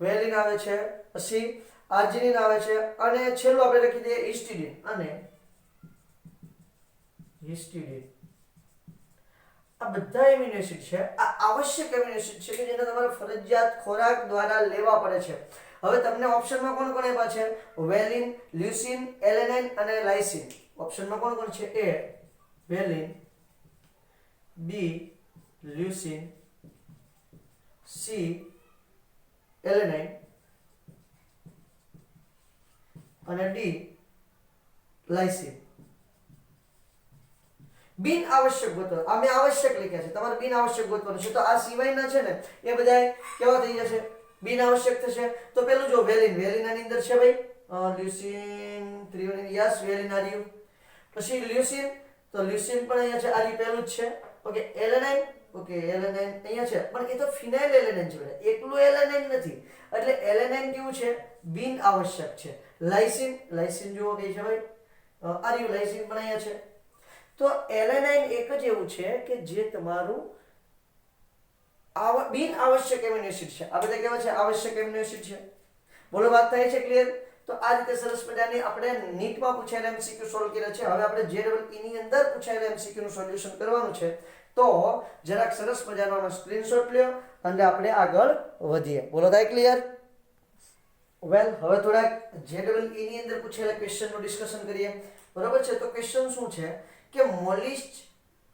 વેલિન આવે છે, પછી આર્જિનિન આવે છે અને છેલ્લું આપણે લખી દઈએ હિસ્ટિડિન અને હિસ્ટિડિન. આ બધા એમિનો એસિડ છે, આ આવશ્યક એમિનો એસિડ છે કે જેને તમારે ફરજિયાત ખોરાક દ્વારા લેવા પડે છે. હવે તમને ઓપ્શનમાં કોણ કોણ આપ્યા છે? વેલિન, લ્યુસીન, એલેનાઇન અને લાઇસિન. ઓપ્શનમાં કોણ કોણ છે? એ વેલિન, બી લ્યુસીન, સી એલેનાઇન અને ડી લાઇસિન. બિન આવશ્યક ગોતવાનું, આ મેં આવશ્યક લખ્યા છે, તમારે બિન આવશ્યક ગોતવાનું છે. તો આ સિવાયના છે ને એ બધા કેવા થઈ જશે? બિન આવશ્યક થશે. તો પેલું જો વેલિન, વેલિન આની અંદર છે ભાઈ, લ્યુસીન, થ્રિયોનિન, યસ વેલિન આર્યુ. પછી લ્યુસીન, તો લ્યુસીન પણ અહીંયા છે, આર્યુ પેલું જ છે. ઓકે, એલેનાઇન, ઓકે એલેનાઇન અહીંયા છે પણ એ તો ફિનાઇલ એલેનાઇન છે બેટા, એકલું એલેનાઇન નથી. એટલે એલેનાઇન કેવું છે? બિન આવશ્યક છે. લાઇસિન, લાઇસિન જુઓ કઈ છે ભાઈ, આર્યુ લાઇસિન પણ અહીંયા છે. તો એલેનાઇન એક જ એવું છે કે જે તમારું બિન આવશ્યક એમિનો એસિડ છે. આ બધા કેવા છે? આવશ્યક એમિનો એસિડ છે. બોલો, વાત થાય છે ક્લિયર? તો આ રીતે સરસ મજાની આપણે નીટમાં પૂછાયેલા એમસીક્યુ સોલ્વ કર્યા છે. હવે આપણે જેડબલઈ ની અંદર પૂછાયેલા એમસીક્યુ નું સોલ્યુશન કરવાનું છે. તો જરાક સરસ મજાનો સ્ક્રીનશોટ લ્યો અને આપણે આગળ વધીએ. બોલો, થાય ક્લિયર? વેલ, હવે થોડાક જેડબલઈ ની અંદર પૂછેલા ક્વેશ્ચનનું ડિસ્કશન કરીએ. બરોબર છે? તો ક્વેશ્ચન શું છે કે મોલિચ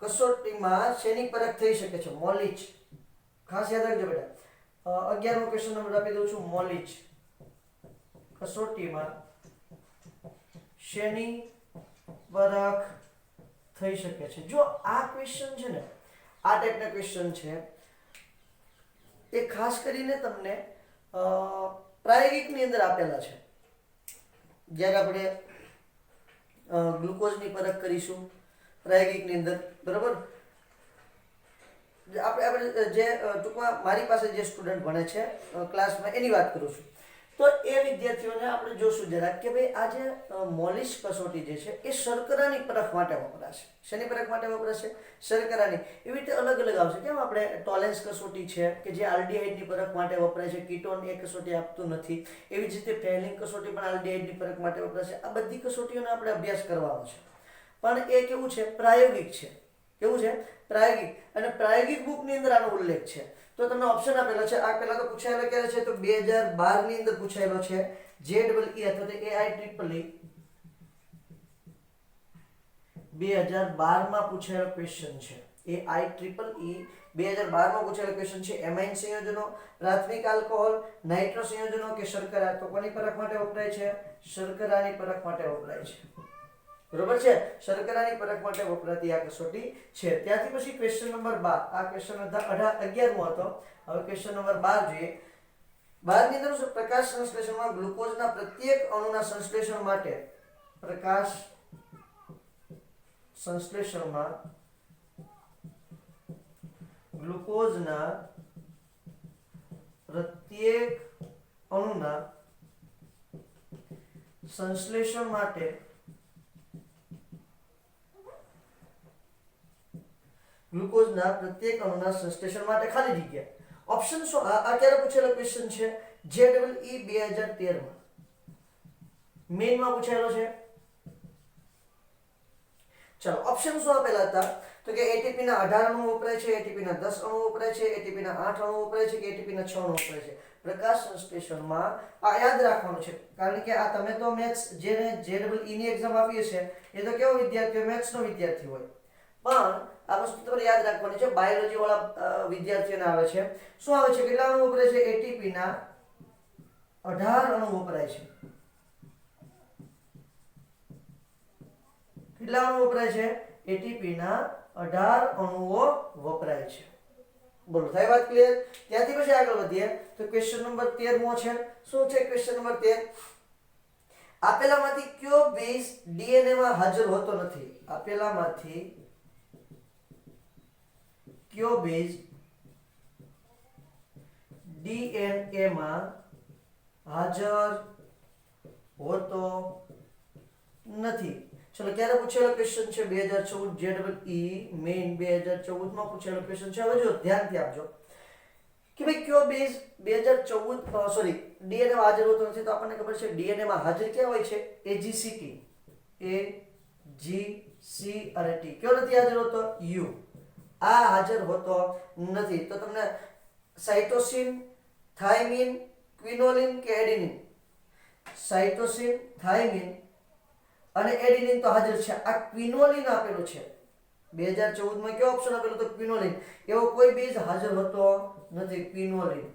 કસોટીમાં શેની પરખ થઈ શકે છે? મોલિચ, ખાસ યાદ રાખજો બેટા. 11મો ક્વેશ્ચન નંબર આપી દઉં છું. મોલિચ કસોટીમાં શેની પરખ થઈ શકે છે? જો આ ક્વેશ્ચન છે ને, આ ટાઈપના ક્વેશ્ચન છે એ ખાસ કરીને તમને પ્રાયોગિકની અંદર આપેલા છે. જ્યારે આપણે ગ્લુકોઝની પરખ કરીશું પ્રાયોગિકની અંદર, બરાબર? આપણે જે ટૂંકમાં મારી પાસે જે સ્ટુડન્ટ ભણે છે ક્લાસમાં એની વાત કરું છું. તો એ વિદ્યાર્થીઓને આપણે જોશું જરાક કે ભાઈ આ જે મોલિશ કસોટી જે છે એ શર્કરાની પરખ માટે વપરાશે. શેની પરખ માટે વપરાશે? શર્કરાની. એવી રીતે અલગ અલગ આવશે. કેમ આપણે ટોલેન્સ કસોટી છે કે જે આલ્ડીહાઇડની પરખ માટે વપરાય છે, કીટોન એ કસોટી આપતું નથી. એવી જ રીતે ફેલિંગ કસોટી પણ આલ્ડીહાઇડની પરખ માટે વપરાશે. આ બધી કસોટીઓનો આપણે અભ્યાસ કરવાનો છે. પણ એ કેવું છે? પ્રાયોગિક છે. કેવું છે? પ્રાયોગિક. અને પ્રાયોગિક બુકની અંદર આનો ઉલ્લેખ છે. તો તમને ઓપ્શન આપેલો છે. આ પહેલા તો પૂછાયેલો ક્યારે છે? તો 2012 ની અંદર પૂછાયેલો છે. જેડબલઈ અથવા તો એઆઈઇઇ 2012 માં પૂછાયેલો ક્વેશ્ચન છે. એઆઈઇઇ 2012 માં પૂછાયેલો ક્વેશ્ચન છે. એમાઇન સંયોજનો, પ્રાથમિક આલ્કોહોલ, નાઇટ્રો સંયોજનો કે શર્કરા? તો કોની પરખ માટે વપરાય છે? શર્કરાની પરખ માટે વપરાય છે. બરોબર છે? શર્કરાની પરખ માટે વપરાતી આ કસોટી છે. ત્યાંથી પછી ક્વેશ્ચન નંબર 12. આ ક્વેશ્ચન 11મો હતો. હવે ક્વેશ્ચન નંબર 12 જોઈએ. 12 ની અંદર પ્રકાશ સંશ્લેષણમાં ગ્લુકોઝના પ્રત્યેક અણુના સંશ્લેષણ માટે પ્રકાશ સંશ્લેષણમાં ગ્લુકોઝના પ્રત્યેક અણુના સંશ્લેષણ માટે ગ્લુકોઝના પ્રત્યેક અણુના સંશ્લેષણ માટે ખાલી જગ્યા. ઓપ્શન શું? આ ક્યારે પૂછેલો ક્વેશ્ચન છે? JEE 2013 માં મેઇનમાં પૂછાયેલો છે. ચલો ઓપ્શન શું આપેલા હતા? તો કે એટીપી ના 18 અણુ વપરાય છે, એટીપી ના 10 અણુ વપરાય છે, એટીપી ના 8 અણુ વપરાય છે કે એટીપી ના 6 અણુ વપરાય છે. પ્રકાશ સંશ્લેષણમાં આ યાદ રાખવાનું છે, કારણ કે આ તમે તો મેથ્સ જેને JEE ની એક્ઝામ આપી છે એ તો કેવો વિદ્યાર્થીઓ મેથ્સ નો વિદ્યાર્થી હોય, પણ આ વસ્તુ તમારે યાદ રાખવાની છે. બાયોલોજી વાળા વિદ્યાર્થીઓને આવે છે. શું આવે છે? કેટલા અણુ વપરાય છે? એટીપી ના 18 અણુ વપરાય છે. કેટલા અણુ વપરાય છે? એટીપી ના 18 અણુઓ વપરાય છે. બોલો, થાય વાત ક્લિયર? ત્યાંથી પછી આગળ વધીએ તો ક્વેશ્ચન નંબર 13 મો છે. શું છે ક્વેશ્ચન નંબર 13? આપેલામાંથી કયો બેઝ ડીએનએ માં હાજર હોતો નથી? આપેલામાંથી કયો બેઝ ડીએનએ માં હાજર હોતો નથી? ચલો, ક્યારે પૂછેલો ક્વેશ્ચન છે? 2014 JEE મેઇન 2014 માં પૂછેલો ક્વેશ્ચન છે. હવે જો ધ્યાનથી આપજો કે ભાઈ કયો બેઝ 2014 ડીએનએ માં હાજર હોતો નથી. તો આપણને ખબર છે ડીએનએ માં હાજર ક્યાં હોય છે? AGCT, A G C અને T. કયો નથી હાજર હોતો? U. આ હાજર હોતો નથી. તો તમને સાઇટોસિન, થાઇમિન, ક્વિનોલિન કે એડિનિન? સાઇટોસિન, થાઇમિન અને એડિનિન તો હાજર છે. આ ક્વિનોલિન આપેલું છે 2014 માં. કયો ઓપ્શન આપેલો? તો ક્વિનોલિન. એવો કોઈ બેઝ હાજર હોતો નથી, ક્વિનોલિન.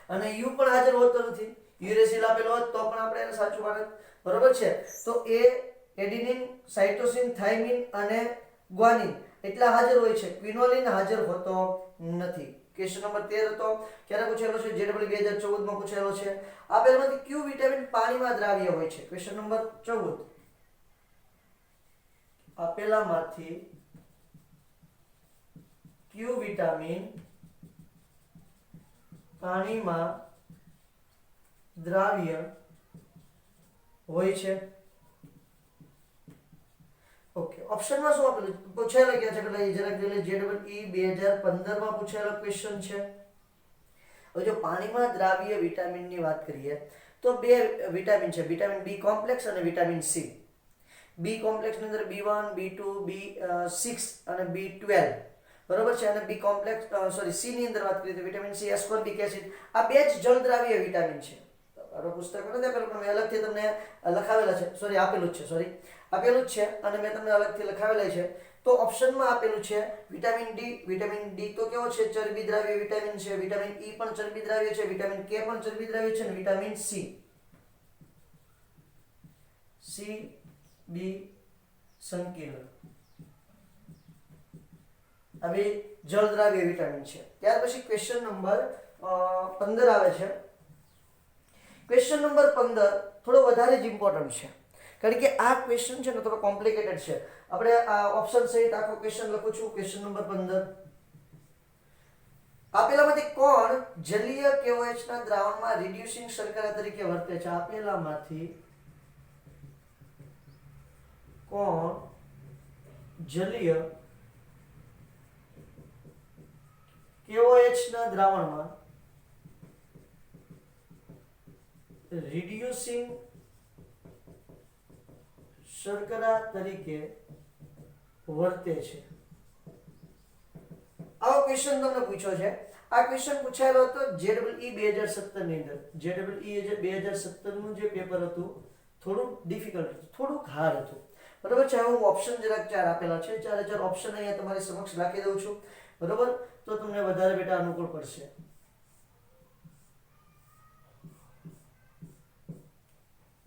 અને યુ પણ હાજર હોતો નથી. યુરેસિલ આપેલો હોત તો પણ આપણે એને સાચું માનત. બરોબર છે? તો એ એડિનિન, સાઇટોસિન, થાઇમિન અને ગ્વાનિન એટલા હાજર હોય છે. ક્વિનોલિન હાજર હોતો નથી. ક્વેશ્ચન નંબર 13 હતો. ક્યારે પૂછેલો છે? JEE 2014 માં પૂછેલો છે. આપેલમાંથી કયું વિટામિન પાણીમાં દ્રાવ્ય હોય છે? Question number 14. આપેલામાંથી કયું વિટામિન પાણીમાં દ્રાવ્ય હોય છે? ઓકે, ઓપ્શનમાં શું આપેલું? પૂછેલો ક્યાં છે? એટલે જરાક JEE 2015 માં પૂછેલો ક્વેશ્ચન છે. હવે જો પાણીમાં દ્રાવ્ય વિટામિનની વાત કરીએ તો બે વિટામિન છે, વિટામિન બી કોમ્પ્લેક્સ અને વિટામિન સી. બી કોમ્પ્લેક્સ ની અંદર B1, B2, B6 અને B12 બરોબર છે. અને બી કોમ્પ્લેક્સ સી ની અંદર વાત કરીએ તો વિટામિન સી, એસ્કોર્બિક એસિડ. આ બે જ જળદ્રાવ્ય વિટામિન છે. પુસ્તક નથી આપેલું પણ મેં અલગથી તમને લખાવેલા છે. સોરી, આપેલું જ છે. આપેલું જ છે અને મેં તમને અલગથી લખાવેલા છે. તો ઓપ્શનમાં આપેલું છે વિટામિન ડી. વિટામિન ડી તો કેવો છે? ચરબી દ્રાવ્ય વિટામિન છે. વિટામિન ઈ પણ ચરબી દ્રાવ્ય છે. વિટામિન કે પણ ચરબી દ્રાવ્ય છે. અને વિટામિન સી, સી બી સંકીર્ણ, આ બે જળદ્રાવ્ય વિટામિન છે. ત્યાર પછી ક્વેશ્ચન નંબર 15 આવે છે. ક્વેશ્ચન નંબર 15 થોડો વધારે જ ઇમ્પોર્ટન્ટ છે, કારણ કે આ ક્વેશ્ચન છે ને થોડો કોમ્પ્લિકેટેડ છે. આપણે આ ઓપ્શન સહિત આખો ક્વેશ્ચન લખું છું. Question number 15. આપેલામાંથી કોણ જલીય KOH ના દ્રાવણમાં રિડ્યુસિંગ શર્કરા તરીકે વર્તે છે? આપેલામાંથી કોણ જલીય KOH ના દ્રાવણમાં રિડ્યુસિંગ શર્કરા તરીકે વર્તે છે? આવો ક્વેશ્ચન તમને પૂછ્યો છે. આ ક્વેશ્ચન પૂછાયેલો હતો JEE 2017 ની અંદર. JEE 2017 નું જે પેપર હતું થોડું ડિફિકલ્ટ હતું, થોડુંક હાર્ડ હતું. બરોબર છે? હું ઓપ્શન જરાક 4 આપેલા છે. 4 ઓપ્શન અહીંયા તમારી સમક્ષ રાખી દઉં છું. બરોબર? તો તમને વધારે બેટા અનુકૂળ પડશે.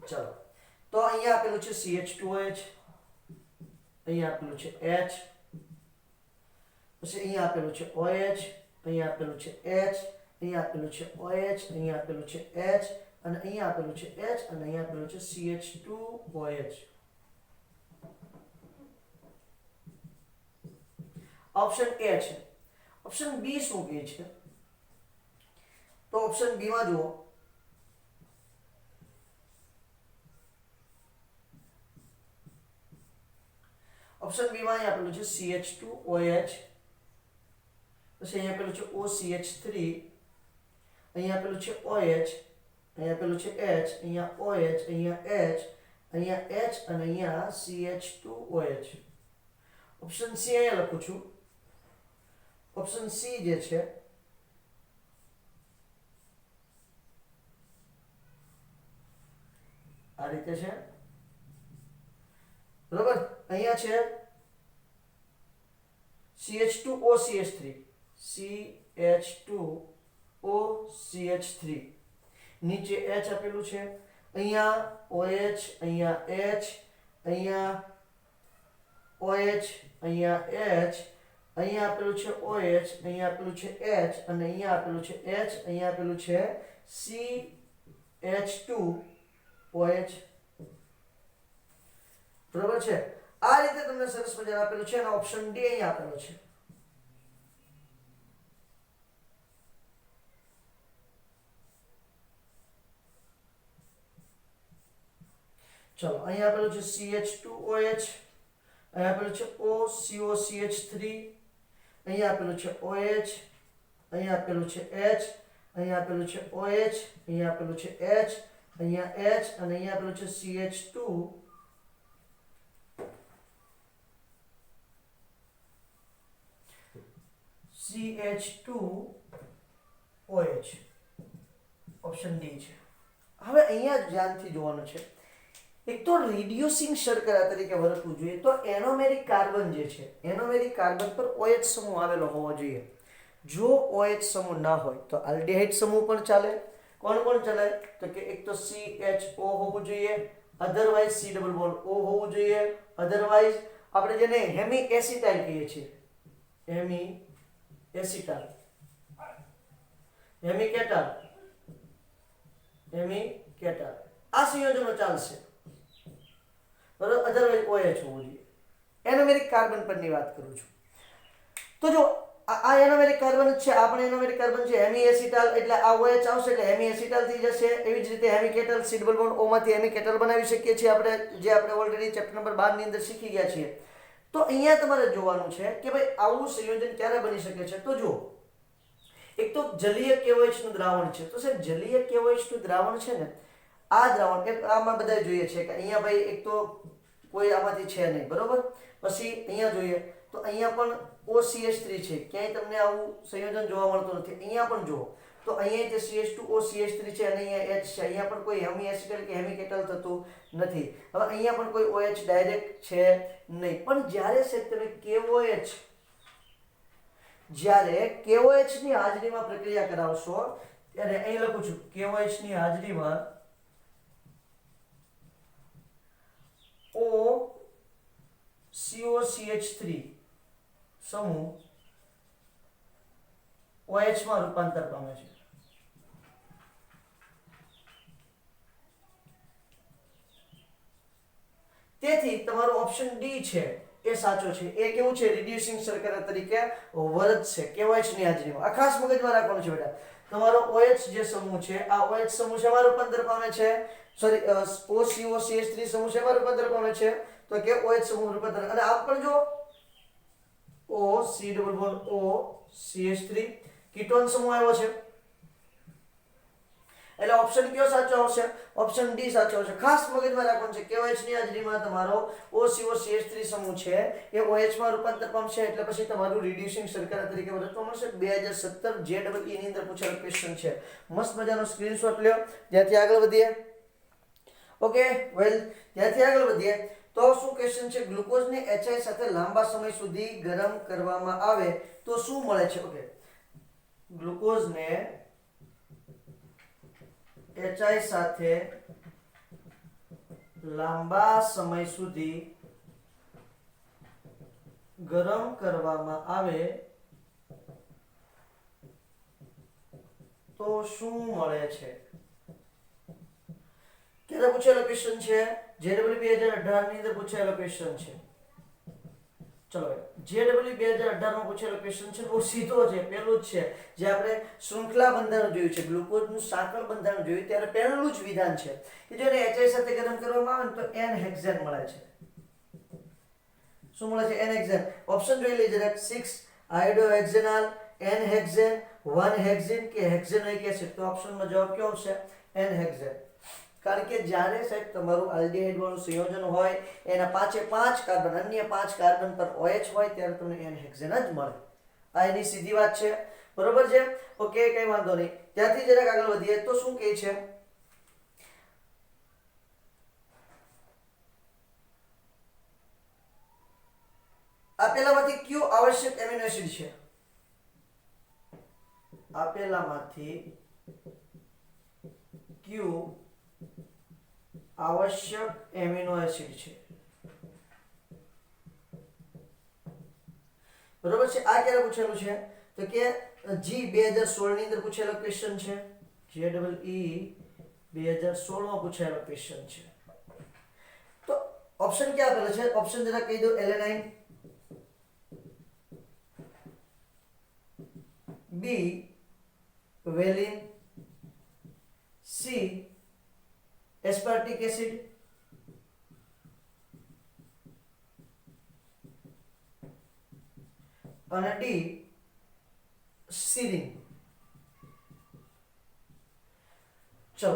ચલો, તો અહીંયા આપેલું છે CH2OH, અહીંયા આપેલું છે H, પછી અહીંયા આપેલું છે OH, અહીંયા આપેલું છે H, અહીંયા આપેલું છે OH, અહીંયા આપેલું છે H અને અહીંયા આપેલું છે H અને અહીંયા આપેલું છે CH2OH. ઓપ્શન A છે. ઓપ્શન B શું કહે છે? તો ઓપ્શન B માં જુઓ, ઓપ્શન બી માં અહીંયા આપેલું છે CH2OH, પછી અહીંયા આપેલું છે OCH3, અહીંયા આપેલું છે OH, અહીંયા આપેલું છે H, અહીંયા OH, અહીંયા H, અહીંયા H અને અહીંયા CH2OH. ઓપ્શન સી અહીંયા લખું છું. ઓપ્શન સી જે છે આ રીતે છે, બરોબર. અહીંયા છે CH2OCH3, CH2OCH3, નીચે H આપેલું છે, અહીંયા OH, અહીંયા H, અહીંયા OH, અહીંયા H, અહીંયા આપેલું છે OH, અહીંયા આપેલું છે H અને અહીંયા આપેલું છે H, અહીંયા આપેલું છે CH2OH. બરોબર છે. આ રીતે તમને સરસ મજાનું આપેલું છે અને ઓપ્શન ડી અહીંયા આપેલો છે. ચલો અહીંયા આપેલું છે CH2OH, અહીંયા આપેલું છે OCOCH3, અહીંયા આપેલું છે OH, અહીંયા આપેલું છે H, અહીંયા આપેલું છે OH, અહીંયા આપેલું છે H, અહીંયા H અને અહીંયા આપેલું છે CH2OH. ઓપ્શન ડી છે. હવે અહીંયા ધ્યાનથી જોવાનું છે. એક તો રિડ્યુસિંગ શર્કરા તરીકે વર્તવું જોઈએ તો એનોમેરિક કાર્બન જે છે, એનોમેરિક કાર્બન પર OH સમૂહ આવેલો હોવો જોઈએ. જો OH સમૂહ ના હોય તો આલ્ડિહાઇડ સમૂહ પણ ચાલે. કોણ કોણ ચાલે? તો કે એક તો CHO હોવું જોઈએ, otherwise C double bond O હોવું જોઈએ, અધરવાઇઝ આપણે જેને હેમી એસિટાઇલ કહીએ છીએ, હેમી એસિટાઇલ, હેમી કેટાલ, હેમી કેટાલ, આ સંયોજનો ચાલશે. બરાબર, અધરવાઇઝ OH હોવું જોઈએ. એનોમેરિક કાર્બન પરની વાત કરું છું. તો જો આ એનોમેરિક કાર્બન જ છે, આપણે એનોમેરિક કાર્બન છે, હેમી એસિટાલ એટલે આ OH આવશે એટલે હેમી એસિટાલ થઈ જશે. એવી જ રીતે hemiketal, C double bond O માંથી હેમી કેટલ બનાવી શકીએ છીએ આપણે, જે આપણે ઓલરેડી ચેપ્ટર નંબર 12 ની અંદર શીખી ગયા છીએ. તો અહીંયા તમારે જોવાનું છે કે ભાઈ આવું સંયોજન ક્યારે બની શકે છે. તો જો એક તો જલીય KOH નું દ્રાવણ છે, તો સાહેબ જલીય KOH નું દ્રાવણ છે ને, આ દ્રાવણ કે આમાં બધા જોઈએ છે કે અહીંયા ભાઈ એક તો કોઈ આમાંથી છે નહીં, બરોબર. પછી અહીંયા જોઈએ તો અહીંયા પણ OCH3 છે, ક્યાંય તમને આવું સંયોજન જોવા મળતું નથી. અહીંયા પણ જુઓ તો અહીંયા જે CH2OCH3 છે અને અહીંયા H છે, અહીંયા પણ કોઈ હેમી એસિટલ કે હેમી કેટલ થતું નથી. હવે અહીંયા પણ કોઈ OH ડાયરેક્ટ છે નહીં. પણ જ્યારે સાહેબ તમે KOH, જ્યારે KOH ની હાજરીમાં પ્રક્રિયા કરાવશો ત્યારે અહીં લખું છું KOH ની હાજરીમાં OCOCH3 સમૂહ OH માં રૂપાંતર પામે છે. તેથી તમારો ઓપ્શન ડી છે એ સાચો છે. એ કેવું છે? રિડ્યુસિંગ શર્કરા તરીકે વર્તશે KOH ની હાજરીમાં. આ ખાસ મગજમાં રાખવાનું છે બેટા. તમારો OH જે સમૂહ છે, આ OH સમૂહ શેમાં રૂપાંતર પામે છે? સોરી, OCOCH3 સમૂહ શેમાં રૂપાંતર પામે છે? તો કે OH સમૂહ રૂપાંતર. અને આપ પણ જો OC double bond OCH3 ketone સમૂહ આવ્યો છે એટલે ઓપ્શન કયો સાચો આવશે? ઓપ્શન ડી સાચો આવશે. ખાસ મગજમાં રાખવાનું છે KOH ની હાજરીમાં તમારો OCOCH3 સમૂહ છે એ OH માં રૂપાંતર પામશે એટલે પછી તમારું રિડ્યુસિંગ શર્કરા તરીકે વર્તવા મળશે. 2017 JEE ની અંદર પૂછેલો ક્વેશ્ચન છે. મસ્ત મજાનો સ્ક્રીનશોટ લ્યો. ત્યાંથી આગળ વધીએ. ઓકે, વેલ, ત્યાંથી આગળ વધીએ તો શું ક્વેશ્ચન છે? ગ્લુકોઝને HI સાથે લાંબા સમય સુધી ગરમ કરવામાં આવે તો શું મળે છે? ઓકે, ગ્લુકોઝને HI સાથે લાંબા સમય સુધી ગરમ કરવામાં આવે તો શું મળે છે? ક્યારે પૂછેલો ક્વેશ્ચન છે? JEE 2018 ની અંદર પૂછેલો ક્વેશ્ચન છે. ચલો, JEE 2018 માં પૂછેલો ક્વેશ્ચન છે, બહુ સીધો છે, પહેલું જ છે. જે આપણે શૃંખલા બંધારણ જોયું છે, ગ્લુકોઝનું સાંકળ બંધારણ જોયું ત્યારે પહેલું જ વિધાન છે કે જેને HI સાથે ગરમ કરવામાં આવે તો N હેક્સેન મળે છે. શું મળે છે? n-હેક્ઝેન. ઓપ્શન જોઈ લઈએ જરાક. 6 આયોડોહેક્ઝેનાલ, n-હેક્ઝેન, 1-હેક્ઝેન કે હેક્ઝેનોઇક એસિડ. તો ઓપ્શનમાં જવાબ કયો આવશે? n-હેક્ઝેન. કારણ કે જ્યારે સાહેબ તમારું આલ્ડિહાઇડ વાળું સંયોજન હોય એના 5 કાર્બન અન્ય 5 કાર્બન પર OH હોય ત્યારે તમને n-હેક્ઝેન જ મળે. આ એની સીધી વાત છે. બરોબર છે? ઓકે, કઈ વાંધો નહીં. ત્યાંથી જરાક આગળ વધીએ તો શું કહે છે? આપેલામાંથી કયું આવશ્યક એમિનો એસિડ છે? આપેલામાંથી કયું આવશ્યક એમિનો એસિડ છે? બરોબર છે? આ ક્યારે પૂછેલું છે? તો કે જી 2016 ની અંદર પૂછેલો ક્વેશ્ચન છે. JEE 2016 માં પૂછેલો ક્વેશ્ચન છે. તો ઓપ્શન ક્યાં આપેલો છે? ઓપ્શન જરા કહી દો. એલેનાઇન, બી વેલિન, સી એસ્પાર્ટિક એસિડ, અને ડી સીરિન. ચલો,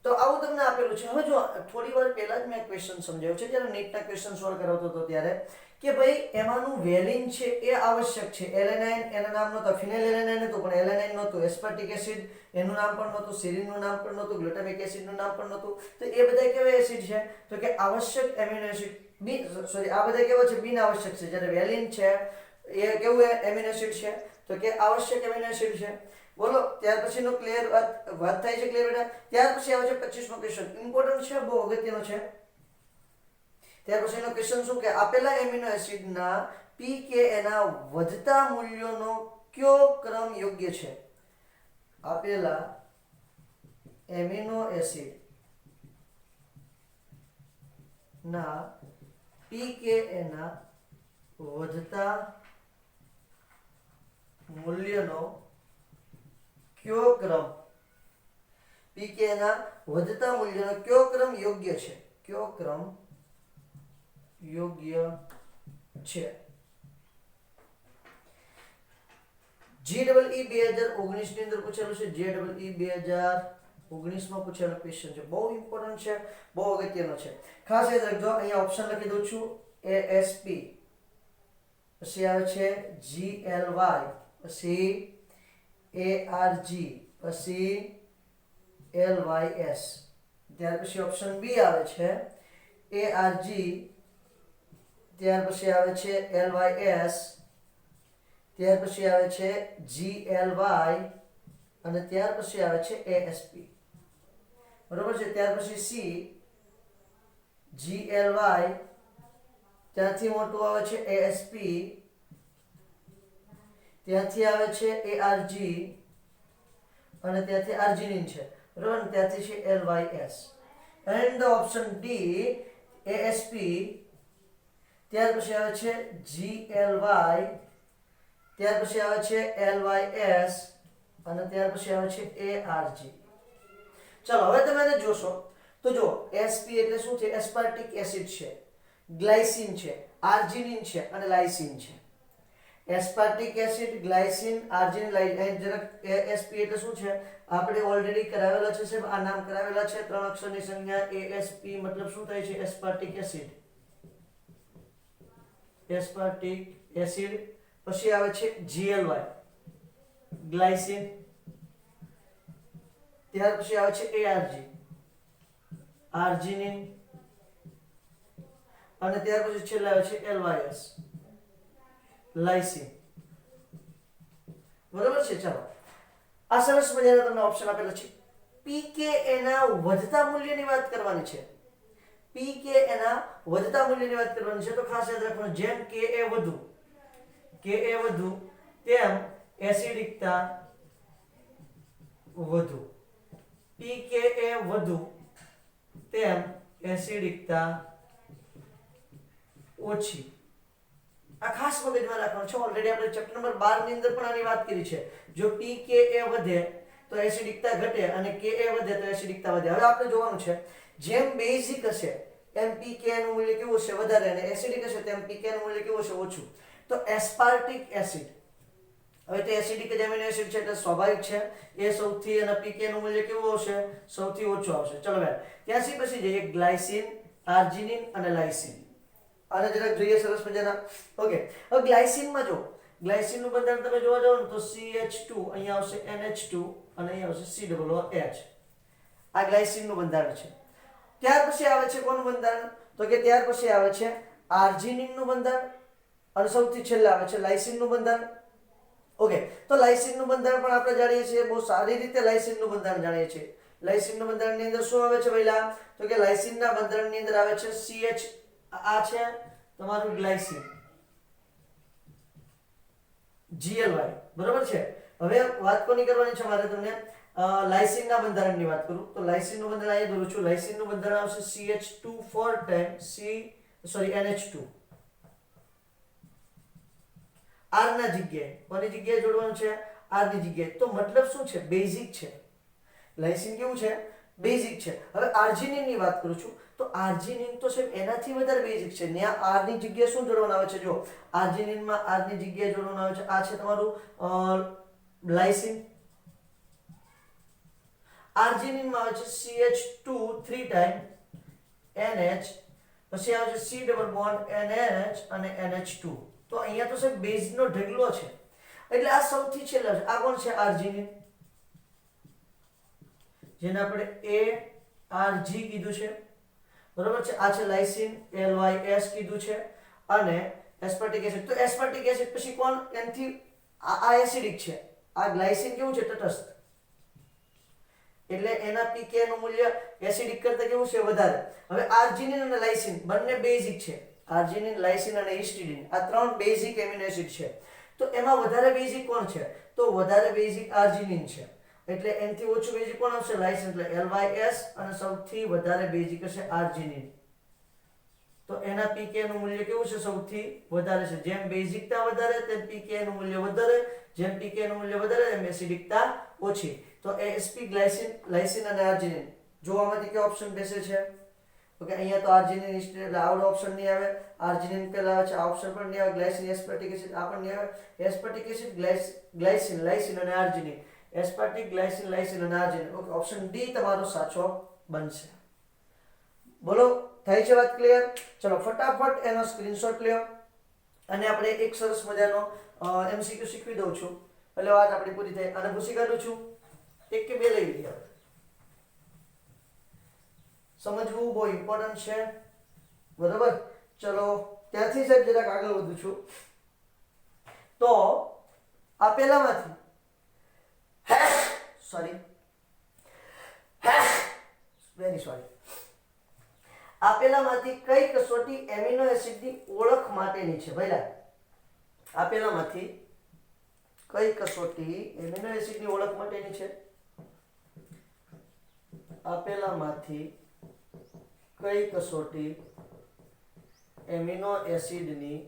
તો આવું તમને આપેલું છે. હવે જો થોડી વાર પહેલા જ મેં ક્વેશ્ચન સમજાવ્યો છે જ્યારે નીટના ક્વેશ્ચન સોલ્વ કરાવતો હતો ત્યારે કે ભાઈ એમાંનું વેલિન છે એ આવશ્યક છે. એલેનાઇન એનું નામ નહોતું, ફિનાઇલ એલેનાઇન હતું પણ એલેનાઇન નહોતું, એસ્પાર્ટિક એસિડ એનું નામ પણ નહોતું, સીરિનનું નામ પણ નહોતું, ગ્લુટામિક એસિડનું નામ પણ નહોતું. તો એ બધા કેવા એસિડ છે? તો કે આવશ્યક એમિનો એસિડ. આ બધા કેવા છે? બિન આવશ્યક છે. જ્યારે વેલિન છે એ કેવું એમિનો એસિડ છે? તો કે આવશ્યક એમિનો એસિડ છે. બોલો, ત્યાર પછીનો ક્લિયર વાત થાય છે? ક્લિયર બેટા? ત્યાર પછી આવે છે 25મો ક્વેશ્ચન. ઇમ્પોર્ટન્ટ છે, બહુ અગત્યનો છે. ત્યાર પછીનો ક્વેશ્ચન શું કે આપેલા એમિનો એસિડના pKa ના વધતા મૂલ્યોનો કયો ક્રમ યોગ્ય છે? આપેલા એમિનો એસિડ ના pKa ના વધતા મૂલ્યનો કયો ક્રમ pKa ના વધતા મૂલ્યનો કયો ક્રમ યોગ્ય છે? કયો ક્રમ યોગ્ય છે? JEE 2019 ની અંદર પૂછેલું છે. JEE 2019 માં પૂછેલો ક્વેશ્ચન છે. બહુ ઇમ્પોર્ટન્ટ છે, બહુ અગત્યનો છે. ખાસ યાદ રાખજો. અહીંયા ઓપ્શન લખી દઉં છું. ASP, પછી આવે છે GLY, પછી ARG, પછી LYS. ત્યાર પછી ઓપ્શન બી આવે છે ARG, ત્યાર પછી આવે છે LYS, ત્યાર પછી આવે છે GLY અને ત્યાર પછી આવે છે ASP. બરોબર છે? ત્યાર પછી C, GLY, ત્યાંથી મોટું આવે છે ASP, ત્યાંથી આવે છે ARG અને ત્યાંથી આર્જિનિન છે. બરોબર? ત્યાંથી છે LYS. And the option D ASP, ત્યાર પછી આવે છે GLY, ત્યાર પછી આવે છે LYS અને ત્યાર પછી આવે છે ARG. ચલો, હવે તમે એને જોશો તો જો SP એટલે શું છે? એસ્પાર્ટિક એસિડ છે, ગ્લાયસિન છે, આર્જિનિન છે અને લાઇસિન છે. Aspartic acid, glycine, arginine, lysine. જરાક ASP એટલે શું છે? આપણે ઓલરેડી કરાવેલા છે સાહેબ, આ નામ કરાવેલા છે. 3 અક્ષરની સંજ્ઞા ASP મતલબ શું થાય છે? Aspartic acid. Aspartic acid. પછી આવે છે GLY, ગ્લાયસિન, ત્યાર પછી આવે છે ARG, આર્જિનિન અને ત્યાર પછી છેલ્લે આવે છે LYS, લાઇસિન. બરોબર છે? ચાલો, આ સરસ મજાના તમને ઓપ્શન આપેલા છે. pKa ના વધતા મૂલ્યની વાત કરવાની છે. pKa ના વધતા મૂલ્યની વાત કરવાની છે. તો ખાસ યાદ રાખવાનું, જેમ Ka વધુ તેમ એસિડિકતા વધુ. pKa વધુ તેમ એસિડિકતા ઓછી. આ ખાસ મગજમાં રાખવાનું છે. ઓલરેડી આપણે ચેપ્ટર નંબર 12 ની અંદર પણ આની વાત કરી છે. જો pKa વધે તો એસિડિકતા ઘટે અને Ka વધે તો એસિડિકતા વધે. હવે આપણે જોવાનું છે જેમ બેઝિક હશે એમ પીકે નું મૂલ્ય કેવું છે વધારે અને એસિડિક હશે તો એમ પીકે નું મૂલ્ય કેવું છે ઓછું. તો એસ્પાર્ટિક એસિડ, હવે તો એસિડિક જ એમિનો એસિડ છે એટલે સ્વાભાવિક છે એ સૌથી અને પીકે નું મૂલ્ય કેવું આવશે સૌથી ઓછું આવશે. ચલો ભાઈ ત્યાંથી પછી જઈએ ગ્લાયસિન, આર્જિનિન અને લાઇસિન. આને જરાક જોઈએ સરસ મજાના. ઓકે, હવે ગ્લાયસિનમાં જો ગ્લાયસિન નું બંધારણ તમે જોવા જાવ ને તો CH2 અહીંયા આવશે NH2 અને અહીંયા આવશે COOH. આ ગ્લાયસિન નું બંધારણ છે. ત્યાર પછી આવે છે કોનું બંધારણ તો કે ત્યાર પછી આવે છે આર્જિનિન નું બંધારણ અને સૌથી છેલ્લે આવે છે લાઇસિન નું બંધારણ. ઓકે, તો લાઇસિન નું બંધારણ પણ આપણે જાણીએ છીએ, બહુ સારી રીતે લાઇસિન નું બંધારણ જાણીએ છીએ. લાઇસિન નું બંધારણ ની અંદર શું આવે છે પહેલા તો કે લાઇસિન ના બંધારણ ની અંદર આવે છે CH, આ છે તમારું ગ્લાયસિન GLY, બરોબર છે. હવે વાત કોની કરવાની છે મારે તમને લાઇસિન ના બંધારણની વાત કરું તો લાઇસિન નું બંધારણ અહીંયા દોરું છું. લાઇસિન નું બંધારણ આવશે CH2 4 NH2 R ના જગ્યાએ કોની જગ્યાએ જોડવાનું છે R ની જગ્યાએ. તો મતલબ શું છે બેઝિક છે. લાઇસિન કેવું છે બેઝિક છે. હવે આર્જિનિન ની વાત કરું છું તો આર્જિનિન તો છે એનાથી વધારે બેઝિક છે. ત્યાં R ની જગ્યાએ શું જોડવાનું આવે છે જો આર્જિનિન માં R ની જગ્યાએ જોડવાનું આવે છે આ છે તમારું લાઇસિન. આર્જિનિન માં આવે છે CH2 3 ટાઈમ NH, પછી આવે છે C ડબલ બોન્ડ NH અને NH2. તો અહીંયા તો છે બેઝ નો ઢગલો છે એટલે આ સૌથી છેલ્લા છે. આ કોણ છે આર્જિનિન જેને આપણે ARG કીધું છે, બરોબર છે. આ છે લાઇસિન LYS કીધું છે અને એસ્પાર્ટિક એસિડ. તો એસ્પાર્ટિક એસિડ પછી કોણ એનથી આ એસિડિક છે. આ ગ્લાયસિન કેવું છે તટસ્થ એટલે એના પીકે નું મૂલ્ય એસિડિક કરતા કેવું છે વધારે. હવે આર્જિનિન અને લાઇસિન બંને બેઝિક છે. આર્જિનિન, લાઇસિન અને હિસ્ટિડિન આ ત્રણ બેઝિક એમિનો એસિડ છે. તો એમાં વધારે બેઝિક કોણ છે તો વધારે બેઝિક આર્જિનિન છે એટલે એનથી ઓછું બેઝિક કોણ આવશે લાઇસિન એટલે LYS અને સૌથી વધારે બેઝિક હશે આર્જિનિન. તો એના પીકે નું મૂલ્ય કેવું છે સૌથી વધારે છે. જેમ બેઝિકતા વધારે તેમ પીકે નું મૂલ્ય વધારે, જેમ પીકે નું મૂલ્ય વધારે તેમ એસિડિકતા ઓછી. તો ASP, ગ્લાયસિન, લાઇસિન અને આર્જિનિન જોવામાંથી કયો ઓપ્શન બેસે છે ઓકે. અહીંયા તો આર્જિનિન હિસ્ટિડિન એટલે આવડો ઓપ્શન નહીં આવે. આર્જિનિન પહેલા આવે છે આ ઓપ્શન પણ નહીં આવે. ગ્લાયસિન, એસ્પાર્ટિક એસિડ આ પણ નહીં આવે. એસ્પાર્ટિક એસિડ, ગ્લાયસિન, લાઇસિન અને આર્જિનિન. એસ્પાર્ટિક, ગ્લાયસિન, લાઇસિન અને આર્જિનિન. ઓકે, ઓપ્શન ડી તમારો સાચો બનશે. બોલો થાય છે વાત ક્લિયર? ચલો ફટાફટ એનો સ્ક્રીનશોટ લ્યો અને આપણે એક સરસ મજાનો MCQ શીખવી દઉં છું એટલે વાત આપણી પૂરી થાય. અને પૂછી કાઢું છું એક કે બે લઈ લઈએ. સમજવું બહુ ઇમ્પોર્ટન્ટ છે, બરોબર. ચલો ત્યાંથી સાહેબ જરાક આગળ વધું છું. તો આપેલામાંથી વેરી સોરી, આપેલામાંથી કઈ કસોટી એમિનો એસિડની ઓળખ માટેની છે ભઈલા? આપેલામાંથી કઈ કસોટી એમિનો એસિડની ઓળખ માટેની છે? આપેલામાંથી કઈ કસોટી એમિનો એસિડની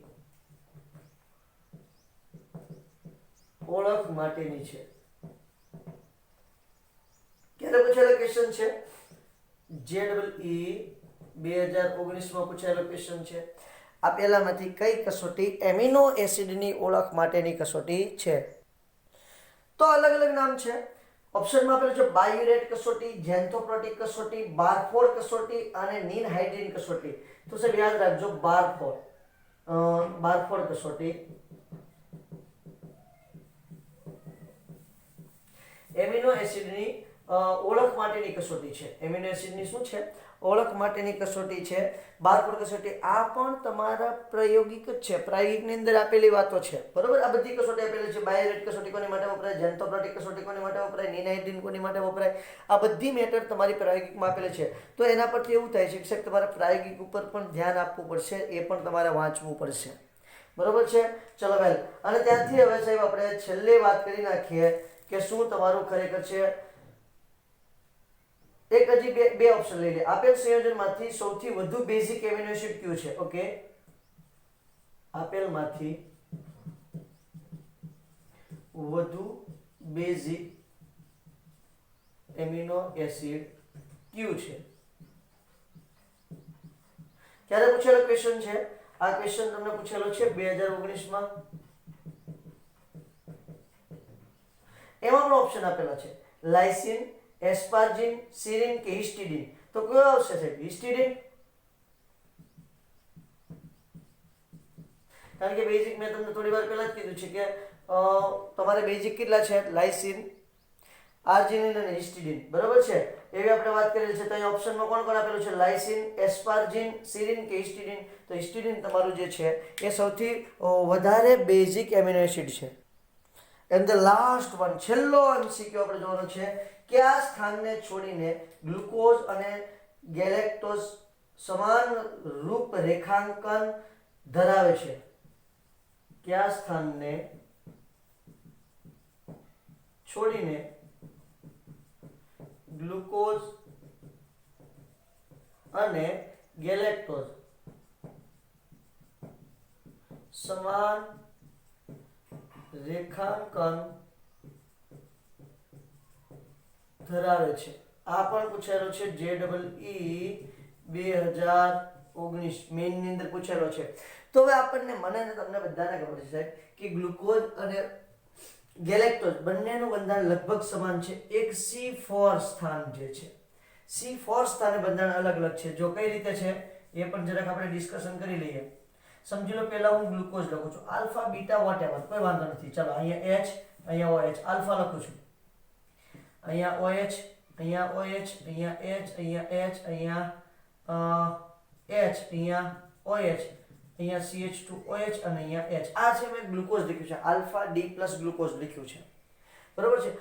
ઓળખ માટેની છે? ક્યારે પૂછાયેલો ક્વેશ્ચન છે? JEE 2019 માં પૂછાયેલો ક્વેશ્ચન છે. આપેલામાંથી કઈ કસોટી એમિનો એસિડની ઓળખ માટેની કસોટી છે? તો અલગ અલગ નામ છે. ઓપ્શનમાં આપેલું છે બાયુરેટ કસોટી, ઝેન્થોપ્રોટિક કસોટી, બારફોર્ડ કસોટી અને નિનહાઇડ્રીન કસોટી. તો સાહેબ યાદ રાખજો બારફોર્ડ કસોટી એમિનો એસિડની ઓળખ માટેની કસોટી છે. એમિનો એસિડની શું છે ઓળખ માટેની કસોટી છે બારફોર્ડ કસોટી. આ પણ તમારા પ્રાયોગિક જ છે, પ્રાયોગિકની અંદર આપેલી વાતો છે, બરોબર. આ બધી કસોટી આપેલી છે. બાયોરેટ કસોટી કોની માટે વપરાય, ઝેન્થોપ્રોટિક કસોટી કોની માટે વપરાય, નિનહાઇડ્રીન કોની માટે વપરાય, આ બધી મેટર તમારી પ્રાયોગિકમાં આપેલી છે. તો એના પરથી એવું થાય છે કે સાહેબ તમારે પ્રાયોગિક ઉપર પણ ધ્યાન આપવું પડશે, એ પણ તમારે વાંચવું પડશે, બરોબર છે. ચલો વેલ, અને ત્યાંથી હવે સાહેબ આપણે છેલ્લે વાત કરી નાખીએ કે શું તમારું ખરેખર છે. એક હજી બે ઓપ્શન લઈ લે. આપેલ સંયોજનમાંથી સૌથી વધુ બેઝિક એમિનો એસિડ કયું છે? ઓકે, આપેલમાંથી વધુ બેઝિક એમિનો એસિડ કયું છે? ક્યારે પૂછેલો ક્વેશ્ચન છે? આ ક્વેશ્ચન તમને પૂછેલો છે 2019 માં. એમાં પણ ઓપ્શન આપેલા છે લાઇસિન, એસ્પાર્જિન, સિરિન કે હિસ્ટિડિન. તો કયો આવશે સાહેબ? હિસ્ટિડિન. કારણ કે બેઝિક મેં તમને થોડી વાર પહેલા જ કીધું છે કે તમારે બેઝિક કેટલા છે? લાઇસિન, આર્જિનિન અને હિસ્ટિડિન, બરાબર છે? એવી આપણે વાત કરેલી છે. તો અહીં ઓપ્શનમાં કોણ કોણ આપેલું છે? લાઇસિન, એસ્પાર્જિન, સિરિન કે હિસ્ટિડિન. તો હિસ્ટિડિન તમારું જે છે એ સૌથી વધારે બેઝિક એમિનો એસિડ છે. એન્ડ ધ લાસ્ટ વન, છેલ્લો એમસીક્યુ આપણે જોવાનો છે. કયા સ્થાનને છોડીને ગ્લુકોઝ અને ગેલેક્ટોઝ સમાન રૂપરેખાંકન ધરાવે છે? કયા સ્થાનને છોડીને ગ્લુકોઝ અને ગેલેક્ટોઝ સમાન રેખાંકન ધરાવે છે? આ પણ પૂછેલો છે JEE 2019 મેઇન ની અંદર પૂછેલો છે. તો હવે આપણને મને ને તમને બધાને ખબર છે સાહેબ કે ગ્લુકોઝ અને ગેલેક્ટોઝ બંનેનું બંધારણ લગભગ સમાન છે. એક C4 સ્થાન જે છે, C4 સ્થાને બંધારણ અલગ અલગ છે. જો કઈ રીતે છે એ પણ જરાક આપણે ડિસ્કશન કરી લઈએ. સમજી લો પહેલા હું ગ્લુકોઝ લખું છું, આલ્ફા બીટા વોટએવર, કોઈ વાંધો નથી. ચાલો અહીંયા H, અહીંયા OH, આલ્ફા લખું છું, અહીંયા OH, અહીંયા OH, અહીંયા H, અહીંયા H, અહીંયા H, અહીંયા OH, અહીંયા CH2OH અને અહીંયા H. આ છે મેં ગ્લુકોઝ લખ્યું છે, આલ્ફા ડી પ્લસ ગ્લુકોઝ લખ્યું છે, બરોબર છે.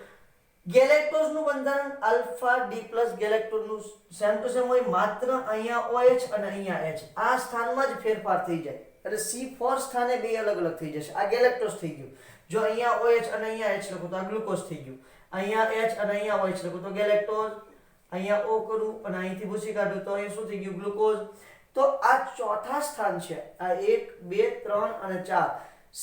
ગેલેક્ટોઝનું બંધારણ આલ્ફા ડી પ્લસ ગેલેક્ટોઝનું સેમ ટુ સેમ હોય, માત્ર અહીંયા OH અને અહીંયા H આ સ્થાનમાં જ ફેરફાર થઈ જાય. એટલે C4 સ્થાને બે અલગ અલગ થઈ જશે. આ ગેલેક્ટોઝ થઈ ગયું. જો અહીંયા OH અને અહીંયા H લખું તો આ ગ્લુકોઝ થઈ ગયું. અહીંયા H અને અહીંયા OH લખું તો ગેલેક્ટોઝ. અહીંયા O કરું અને અહીંથી ભૂસી કાઢું તો અહીંયા શું થઈ ગયું? ગ્લુકોઝ. તો આ ચોથા સ્થાન છે. આ 1 2 3 અને 4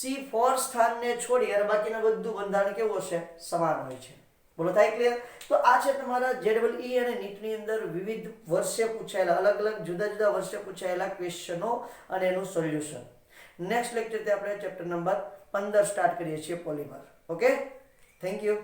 C4 સ્થાનને છોડી અને બાકીના બધું બંધારણ કેવું હશે? સમાન હોય છે. બોલો થાય ક્લિયર? તો આ છે તમારા JEE અને NEET ની અંદર વિવિધ વર્ષે પૂછાયેલા, અલગ અલગ જુદા જુદા વર્ષે પૂછાયેલા ક્વેશ્ચનો અને એનું સોલ્યુશન. નેક્સ્ટ લેક્ચર થી આપણે ચેપ્ટર નંબર 15 સ્ટાર્ટ કરીએ છીએ, પોલિમર. Okay, thank you.